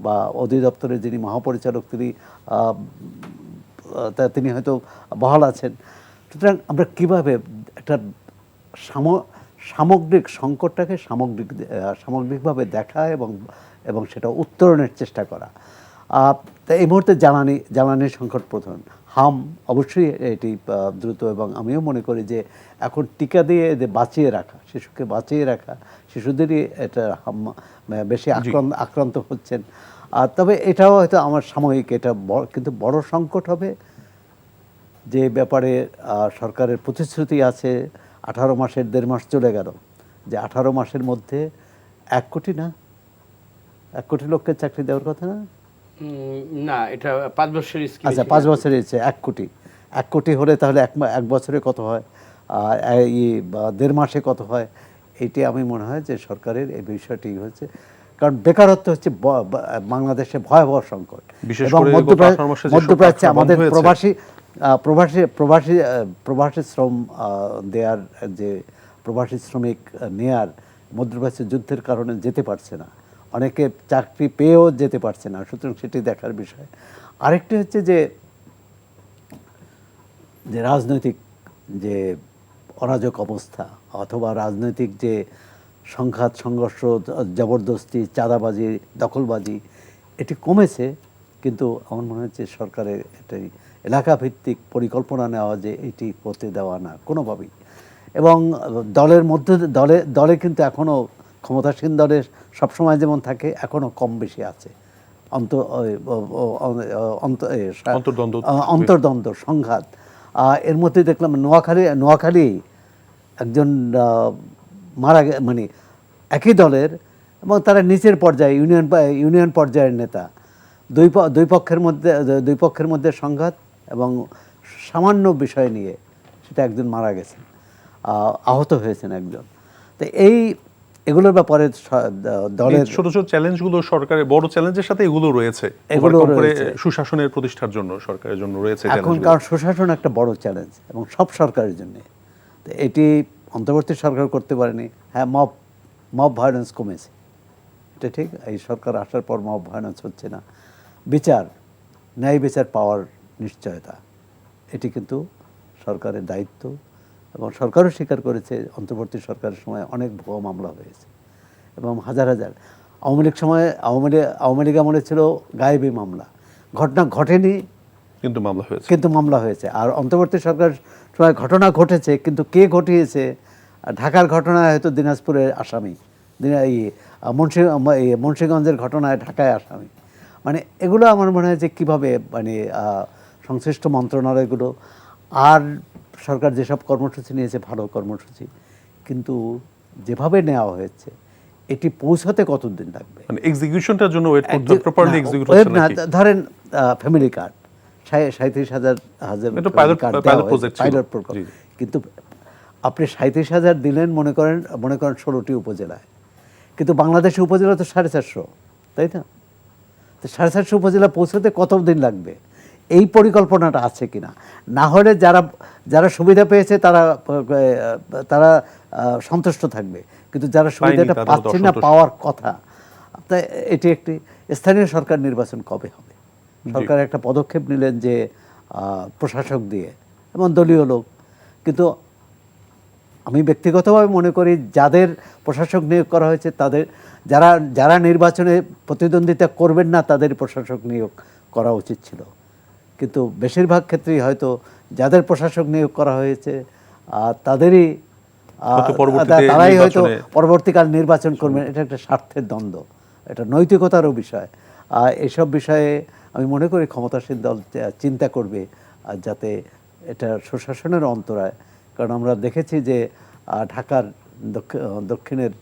বা অধিদপ্তরের যিনি মহাপরিচালক তিনি হয়তো বহাল আছেন। সুতরাং আমরা কীভাবে একটা সামগ্রিক সংকটটাকে সামগ্রিকভাবে দেখা এবং সেটা উত্তরণের চেষ্টা করা। তা এই মুহূর্তে জ্বালানির সংকট প্রধান। অবশ্যই এটি দ্রুত, এবং আমিও মনে করি যে এখন টিকা দিয়ে শিশুকে বাঁচিয়ে রাখা, শিশুদেরই এটা বেশি আক্রান্ত হচ্ছেন। তবে এটাও হয়তো আমার সাময়িক, এটা কিন্তু বড় সংকট হবে যে ব্যাপারে সরকারের প্রতিশ্রুতি আছে। 18 মাসের 1.5 মাস চলে গেল, যে 18 মাসের মধ্যে 1 কোটি লোককে চাকরি দেওয়ার কথা না, এটা 5 বছরের স্কিম। আচ্ছা, 5 বছরের 1 কোটি হলে তাহলে 1 বছরে কত হয়, 1.5 মাসে কত হয়? এইটি আমি মনে হয় যে সরকারের এই বিষয়টি হচ্ছে, কারণ বেকারত্ব হচ্ছে বাংলাদেশে ভয়াবহ সংকট, এবং মধ্যপ্রাচ্যে আমাদের প্রবাসী শ্রম দেওয়ার, যে প্রবাসী শ্রমিক নেয়ার মধ্যপ্রাচ্যের যুদ্ধের কারণে যেতে পারছে না, অনেকে চাকরি পেয়েও যেতে পারছে না। সুতরাং সেটি দেখার বিষয়। আরেকটি হচ্ছে যে রাজনৈতিক যে অরাজক অবস্থা, অথবা রাজনৈতিক যে সংঘাত সংঘর্ষ, জবরদস্তি, চাঁদাবাজি, দখলবাজি, এটি কমেছে, কিন্তু আমার মনে হচ্ছে সরকারের এটাই এলাকাভিত্তিক পরিকল্পনা নেওয়া যে এটি করতে দেওয়া না কোনোভাবেই। এবং দলের মধ্যে দলে কিন্তু এখনও ক্ষমতাসীন দলের সবসময় যেমন থাকে এখনও কম বেশি আছে অন্তর্দ্বন্দ্ব, সংঘাত। এর মধ্যে দেখলাম নোয়াখালী একজন মানে একই দলের, এবং তারা নিচের পর্যায়ে ইউনিয়ন পর্যায়ের নেতা, দুই পক্ষের মধ্যে সংঘাত, এবং সামান্য বিষয় নিয়ে সেটা একজন মারা গেছেন, আহত হয়েছেন একজন। তো এগুলোর ব্যাপারে দলের ছোট ছোট চ্যালেঞ্জগুলো সরকারের বড় চ্যালেঞ্জের সাথে এগুলো রয়েছে, এগুলো overcome করে রয়েছে। সুশাসনের প্রতিষ্ঠার জন্য সরকারের জন্য রয়েছে এখন চ্যালেঞ্জগুলো। কারণ সুশাসন একটা বড় চ্যালেঞ্জ এবং সব সরকারের জন্য। তো এটি অন্তর্বর্তী সরকার করতে পারেনি। হ্যাঁ, মব ভায়োলেন্স কমেছে, এটা ঠিক। এই সরকার আসার পর মব ভায়োলেন্স হচ্ছে না। বিচার, ন্যায় বিচার পাওয়ার নিশ্চয়তা, এটি কিন্তু সরকারের দায়িত্ব এবং সরকারও স্বীকার করেছে অন্তর্বর্তী সরকারের সময় অনেক ভুয়া মামলা হয়েছে এবং হাজার হাজার। আওয়ামী লীগ সময় আওয়ামী লীগ আমলে ছিল গায়েবী মামলা, ঘটনা ঘটেনি কিন্তু মামলা হয়েছে। আর অন্তর্বর্তী সরকার সময় ঘটনা ঘটেছে কিন্তু কে ঘটিয়েছে, ঢাকার ঘটনায় হয়তো দিনাজপুরের আসামি, মুন্সিগঞ্জের ঘটনায় ঢাকায় আসামি। মানে এগুলো আমার মনে হয় যে কীভাবে মানে সংশ্লিষ্ট মন্ত্রণালয়গুলো আর সরকার যেসব কর্মসূচি নিয়েছে ভালো কর্মসূচি, কিন্তু যেভাবে নেওয়া হয়েছে এটি পৌঁছাতে কতদিন লাগবে, মানে এক্সিকিউশনটার জন্য ওয়েট করতে প্রপারলি এক্সিকিউট হচ্ছে না নাকি? ধরেন ফ্যামিলি কার্ড 37,000 এটা পাইলট প্রকল্প, কিন্তু আপনি 37,000 দিলেন মনে করেন 16টি উপজেলায়, কিন্তু বাংলাদেশে উপজেলা তো 450, তাই না? তো 450 উপজেলা পৌঁছাতে কত দিন লাগবে, এই পরিকল্পনাটা আছে কিনা? না হলে যারা সুবিধা পেয়েছে তারা সন্তুষ্ট থাকবে, কিন্তু যারা সুবিধাটা পাচ্ছে না, পাওয়ার কথা, তাই এটি একটি স্থানীয় সরকার নির্বাচন কবে হবে? সরকার একটা পদক্ষেপ নিলেন যে প্রশাসক দিয়ে এবং দলীয় লোক, কিন্তু আমি ব্যক্তিগতভাবে মনে করি যাদের প্রশাসক নিয়োগ করা হয়েছে তাদের যারা নির্বাচনে প্রতিদ্বন্দ্বিতা করবেন না তাদের প্রশাসক নিয়োগ করা উচিত ছিল। কিন্তু বেশিরভাগ ক্ষেত্রেই হয়তো যাদের প্রশাসক নিয়োগ করা হয়েছে তারাই হয়তো পরবর্তীকাল নির্বাচন করবেন। এটা একটা স্বার্থের দ্বন্দ্ব, এটা নৈতিকতারও বিষয়। এসব বিষয়ে আমি মনে করি ক্ষমতাসীন দল চিন্তা করবে যাতে এটা সুশাসনের অন্তরায়। কারণ আমরা দেখেছি যে ঢাকার দক্ষিণের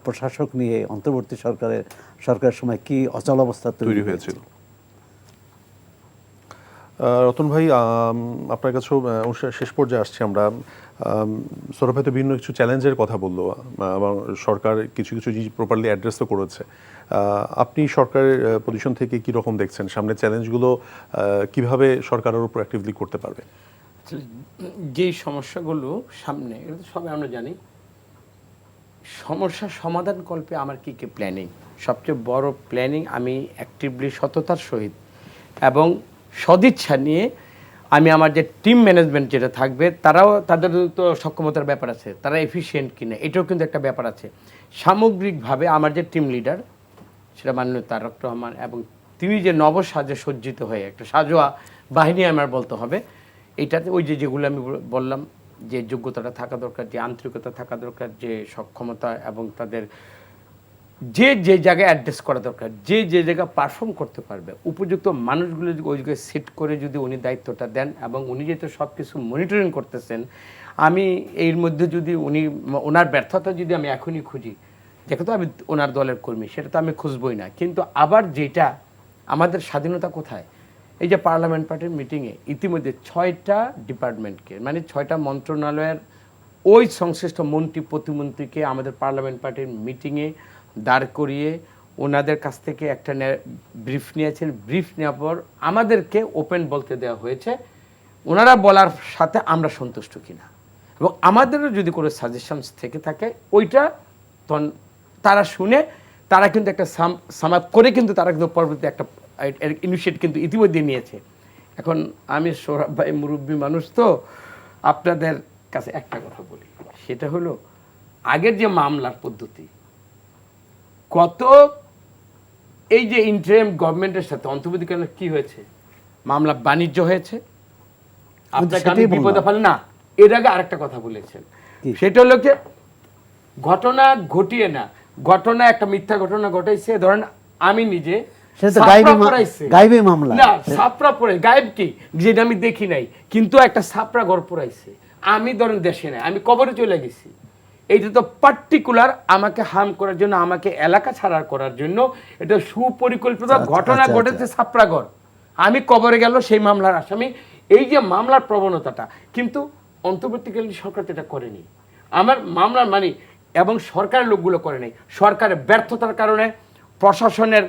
প্রশাসক নিয়ে অন্তর্বর্তী সরকারের সময় কি অচল অবস্থা তৈরি হয়েছিল। রতন ভাই, আপনার কাছেও শেষ পর্যায়ে আসছি আমরা। সৌরভ ভাই তো বিভিন্ন কিছু চ্যালেঞ্জের কথা বললো এবং সরকার কিছু কিছু জিনিস প্রপারলি অ্যাড্রেসও করেছে। আপনি সরকারের পজিশন থেকে কি রকম দেখছেন সামনে চ্যালেঞ্জগুলো, কিভাবে সরকারের উপর অ্যাক্টিভলি করতে পারবে? যেই সমস্যাগুলো সামনে, এটা তো সবাই আমরা জানি। সমস্যার সমাধান কল্পে আমার কি কি প্ল্যানিং, সবচেয়ে বড় প্ল্যানিং আমি অ্যাক্টিভলি সততার সহিত এবং সদিচ্ছা নিয়ে আমি আমার যে টিম ম্যানেজমেন্ট যেটা থাকবে তাদের তো সক্ষমতার ব্যাপার আছে, তারা এফিশিয়েন্ট কিনা এটাও কিন্তু একটা ব্যাপার আছে। সামগ্রিকভাবে আমার যে টিম লিডার সেটা মাননীয় তারেক রহমান এবং তিনি যে নবসাজে সজ্জিত হয়ে একটা সাজোয়া বাহিনী আমার বলতে হবে, এইটাতে ওই যেগুলো আমি বললাম যে যোগ্যতাটা থাকা দরকার, যে আন্তরিকতা থাকা দরকার, যে সক্ষমতা এবং তাদের যে জায়গায় অ্যাড্রেস করা দরকার, যে জায়গায় পারফর্ম করতে পারবে, উপযুক্ত মানুষগুলো ওই জায়গায় সেট করে যদি উনি দায়িত্বটা দেন এবং উনি যেহেতু সব কিছু মনিটরিং করতেছেন, আমি এর মধ্যে যদি ওনার ব্যর্থতা যদি আমি এখনই খুঁজি, দেখো তো আমি ওনার দলের কর্মী, সেটা তো আমি খুঁজবই না। কিন্তু আবার যেটা আমাদের স্বাধীনতা কোথায়, এই যে পার্লামেন্ট পার্টির মিটিংয়ে ইতিমধ্যে 6টা ডিপার্টমেন্টকে মানে 6টা মন্ত্রণালয়ের ওই সংশ্লিষ্ট মন্ত্রী প্রতিমন্ত্রীকে আমাদের পার্লামেন্ট পার্টির মিটিংয়ে দাঁড় করিয়ে ওনাদের কাছ থেকে একটা ব্রিফ নিয়েছেন। ব্রিফ নেওয়ার পর আমাদেরকে ওপেন বলতে দেওয়া হয়েছে ওনারা বলার সাথে আমরা সন্তুষ্ট কিনা, এবং আমাদেরও যদি কোনো সাজেশনস থেকে থাকে ওইটা তখন তারা শুনে তারা কিন্তু একটা সাম আপ করে কিন্তু তারা কিন্তু পরবর্তী একটা ইনিশিয়েট কিন্তু ইতিমধ্যে নিয়েছে। এখন আমি সৌরভ ভাই মুরব্বী মানুষ, তো আপনাদের কাছে একটা কথা বলি, সেটা হলো আগের যে মামলার পদ্ধতি, এই যে ইন্টারিম গভর্নমেন্টের সাথে অন্তর্বর্তীকালে কি হয়েছে, মামলা বাণিজ্য হয়েছে। আপনাকে আমি বিপদে ফেলে না, এর আগে আরেকটা কথা বলেছেন, সেটা হলো যে ঘটনা ঘটিয়ে না, ঘটনা একটা মিথ্যা ঘটনা ঘটাইছে, ধরেন আমি নিজে গায়েব কি যেটা আমি দেখি নাই, কিন্তু একটা ছাপড়া ঘর পড়াইছে, আমি ধরেন দেশে নাই, আমি কবরে চলে গেছি, এইটা তো পার্টিকুলার আমাকে হার্ম করার জন্য, আমাকে এলাকা ছাড়া করার জন্য এটা সুপরিকল্পিত ঘটনা ঘটেছে। ছাপড়া ঘর, আমি কবরে গেল সেই মামলার আসামি, এই যে মামলার প্রবণতাটা, কিন্তু অন্তর্বর্তীকালীন সরকার এটা করেনি। আমার মামলার মানে এবং সরকারের লোকগুলো করে নাই। সরকারের ব্যর্থতার কারণে প্রশাসনের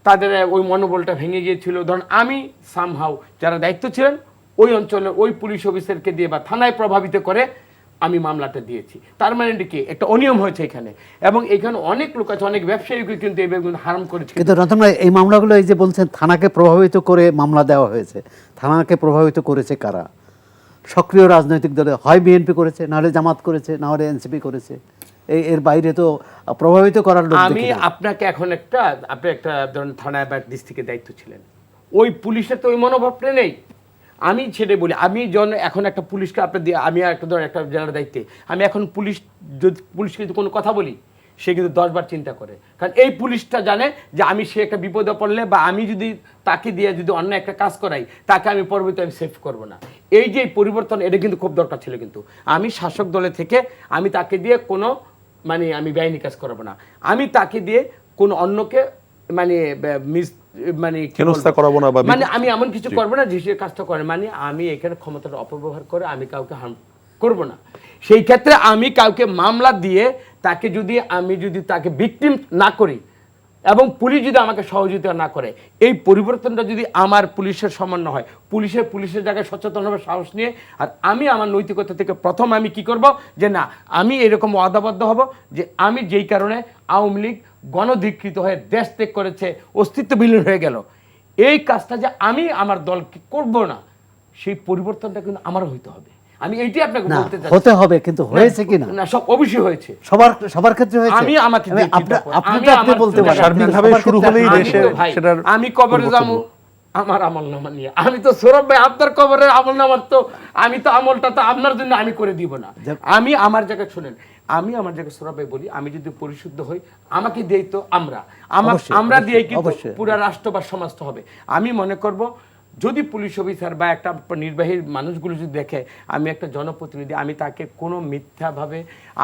তাদের ওই মনোবলটা ভেঙে গিয়েছিল। ধরুন আমি সামহাউ যারা দায়িত্ব ছিলেন ওই অঞ্চলের ওই পুলিশ অফিসারকে দিয়ে বা থানায় প্রভাবিত করে আমি মামলাটা দিয়েছি। তার মানে কি একটা অনিয়ম হয়েছে এখানে, এবং এখানে অনেক লোক আছে, অনেক ব্যবসায়ীকে কিন্তু এই ব্যাপারগুলো হারাম করেছে। কিন্তু রতন ভাই, এই মামলাগুলো এই যে বলছেন থানাকে প্রভাবিত করে মামলা দেওয়া হয়েছে, থানাকে প্রভাবিত করেছে কারা? সক্রিয় রাজনৈতিক দলে হয় বিএনপি করেছে, নাহলে জামাত করেছে, নাহলে এনসিপি করেছে। এর বাইরে তো প্রভাবিত করার লোক আমি আপনাকে এখন আপনি একটা ধরুন থানায় বা ডিস্ট্রিক্টের দায়িত্ব ছিলেন, ওই পুলিশের তো ওই মনোভাবটা নেই। আমি ছেড়ে বলি, আমি এখন একটা পুলিশকে আপনি দিয়ে, আমি একটা ধরেন একটা জেলার দায়িত্বে, আমি এখন পুলিশকে যদি কোনো কথা বলি সে কিন্তু 10 বার চিন্তা করে, কারণ এই পুলিশটা জানে যে আমি সে একটা বিপদে পড়লে বা আমি যদি তাকে দিয়ে যদি অন্য একটা কাজ করাই তাকে আমি পরবর্তী আমি সেভ করবো না। এই যে পরিবর্তন, এটা কিন্তু খুব দরকার ছিল। কিন্তু আমি শাসক দলে থেকে আমি তাকে দিয়ে কোনো আমি বেআইনি কাজ করবো না, আমি তাকে দিয়ে কোনো অন্যকে আমি এমন কিছু করবো না যে সে কাজটা করে, আমি এখানে ক্ষমতাটা অপব্যবহার করে আমি কাউকে হার্ম করব না। সেই ক্ষেত্রে আমি কাউকে মামলা দিয়ে তাকে আমি যদি তাকে ভিকটিম না করি এবং পুলিশ যদি আমাকে সহযোগিতা না করে, এই পরিবর্তনটা যদি আমার পুলিশের সমন্বয় হয়, পুলিশের জায়গায় সচেতন হবে, সাহস নিয়ে, আর আমি আমার নৈতিকতা থেকে প্রথম আমি কি করব যে না, আমি এরকম ওয়াদাবদ্ধ হব যে আমি যেই কারণে আওয়ামী লীগ গণধিকৃত হয়ে দেশ ত্যাগ করেছে, অস্তিত্ব বিলীন হয়ে গেল, এই কাজটা যে আমি আমার দলকে করব না, সেই পরিবর্তনটা কিন্তু আমারও হইতে হবে। আমি এইটাই আপনাকে বলতে চাই, হতে হবে। কিন্তু হয়েছে কিনা? না, সব অবশ্যই হয়েছে, সবার ক্ষেত্রে হয়েছে। আমি আমাকে আপনি বলতে পারেন সার্বিকভাবে শুরু হলেই দেশে সেটার আমি কবরে যাবো আমার আমলনামা নিয়ে, আমি তো সৌরভ ভাই আপনার কবরের আমলনামার তো আমি তো আমলটা তো আপনার জন্য আমি করে দিব না। আমি আমার জায়গায় শুনেন, আমি আমার জায়গায় সৌরভ ভাই বলি, আমি যদি পরিশুদ্ধ হই আমাকে দিয়েই তো আমরা দিয়েই কিন্তু পুরো রাষ্ট্র বা সমাজ তো হবে। আমি মনে করব যদি পুলিশ অফিসার বা একটা নির্বাহী মানুষগুলো যদি দেখে আমি একটা জনপ্রতিনিধি, আমি তাকে কোনো মিথ্যাভাবে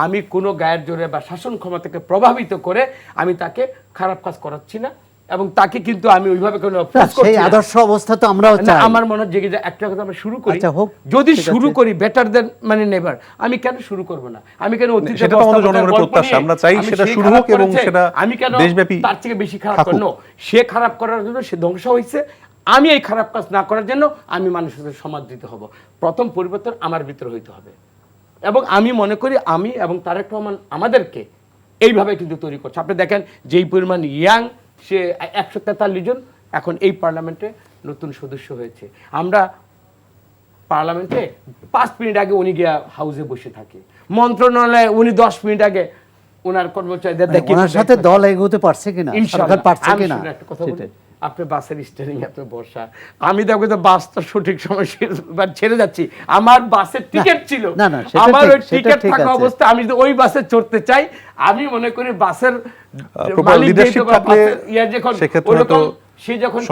আমি কোনো গায়ের জোরে বা শাসন ক্ষমতাকে প্রভাবিত করে আমি তাকে খারাপ কাজ করাচ্ছি না, এবং তাকে কিন্তু আমি ওইভাবে কোনো সেই আদর্শ অবস্থা তো আমরাও চাই। আমার মনে হয় যে একটা কথা আমরা শুরু করি, যদি শুরু করি বেটার দেন নেভার, আমি কেন শুরু করব না? আমি কেন অতীতে সেটা তো আমাদের জনগণের প্রত্যাশা, আমরা চাই সেটা শুরু হোক এবং সেটা আমি কেন দেশব্যাপী তার থেকে বেশি খারাপ করব? সে খারাপ করার জন্য সে ধ্বংস হয়েছে, আমি এই খারাপ কাজ না করার জন্য আমি মানুষের সমাদৃত হব। প্রথম পরিবর্তন আমার ভিতরে হইতে হবে, এবং আমি মনে করি আমি এবং তারেক রহমান আমাদেরকে এইভাবে কিন্তু তৈরি করছে। আপনি দেখেন যেই পরিমাণ ইয়াং, সে 143 জন এখন এই পার্লামেন্টে নতুন সদস্য হয়েছে। আমরা পার্লামেন্টে 5 মিনিট আগে উনি গিয়া হাউসে বসে থাকে, মন্ত্রণালয়ে উনি 10 মিনিট আগে ওনার কর্মচারীদের ওনার সাথে দল এগোতে পারছে কিনা, সরকার পারছে কিনা। একটা কথা বলি, আপনি বাসের স্টিয়ারিং এত বসা, আমি দেখো তো বাসটা সঠিক সময় ছেড়ে যাচ্ছি, আমার বাসের টিকিট ছিল, আমার ওই টিকিট থাকা অবস্থায় আমি যদি ওই বাসে চড়তে চাই, আমি মনে করি বাসের সে যখন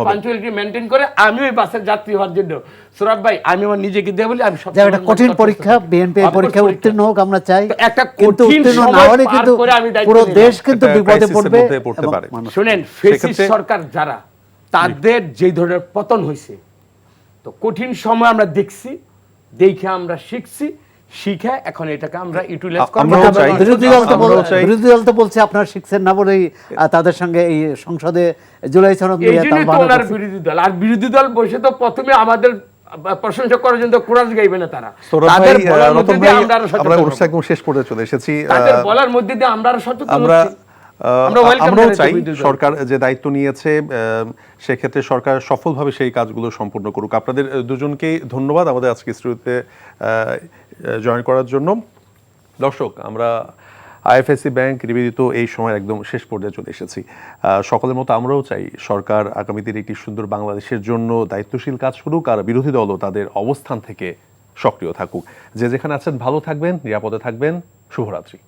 পাঞ্চুয়ালিটি মেইনটেইন করে, আমি ওই বাসের যাত্রী হওয়ার জন্য সৌরভ ভাই আমি আমার নিজেকে দিয়ে বলি, আমি একটা কঠিন পরীক্ষা, বিএনপি পরীক্ষা উত্তীর্ণ হোক আমরা চাই, একটা কঠিন না হলে কিন্তু পুরো দেশ কিন্তু বিপদে পড়বে। শুনেন, ফ্যাসিস্ট সরকার যারা, তাদের যে ধরনের পতন হয়েছে, তো কঠিন সময় আমরা দেখছি, দেখে আমরা শিখছি, শিখে এখন এটাকে আমরা ইউটিলাইজ করব। বিরোধী দল তো বলছে আপনারা শিখছেন না বলেই তাদের সঙ্গে এই সংসদে জুলাই সনদ নিয়ে তার বিরোধী দল, আর বিরোধী দল বসে তো প্রথমে আমাদের প্রশংসা করার জন্য কোরআন গাইবে না তারা, তাদের বলার মধ্যে দিয়ে আমরা একদম শেষ পর্যায়ে চলে এসেছি, তাদের বলার মধ্যে দিয়ে আমরা সচেতন হচ্ছি। আমরাও চাই সরকার যে দায়িত্ব নিয়েছে সেক্ষেত্রে সরকার সফলভাবে সেই কাজগুলো সম্পূর্ণ করুক। আপনাদের দুজনকেই ধন্যবাদ আমাদের আজকে স্টুডিওতে জয়েন করার জন্য। দর্শক, আমরা আইএফএসসি ব্যাংক নিবেদিত এই সময় একদম শেষ পর্যায়ে চলে এসেছি। সকলের মতো আমরাও চাই সরকার আগামী দিনে একটি সুন্দর বাংলাদেশের জন্য দায়িত্বশীল কাজ করুক, আর বিরোধী দলও তাদের অবস্থান থেকে সক্রিয় থাকুক। যে যেখানে আছেন ভালো থাকবেন, নিরাপদে থাকবেন। শুভরাত্রি।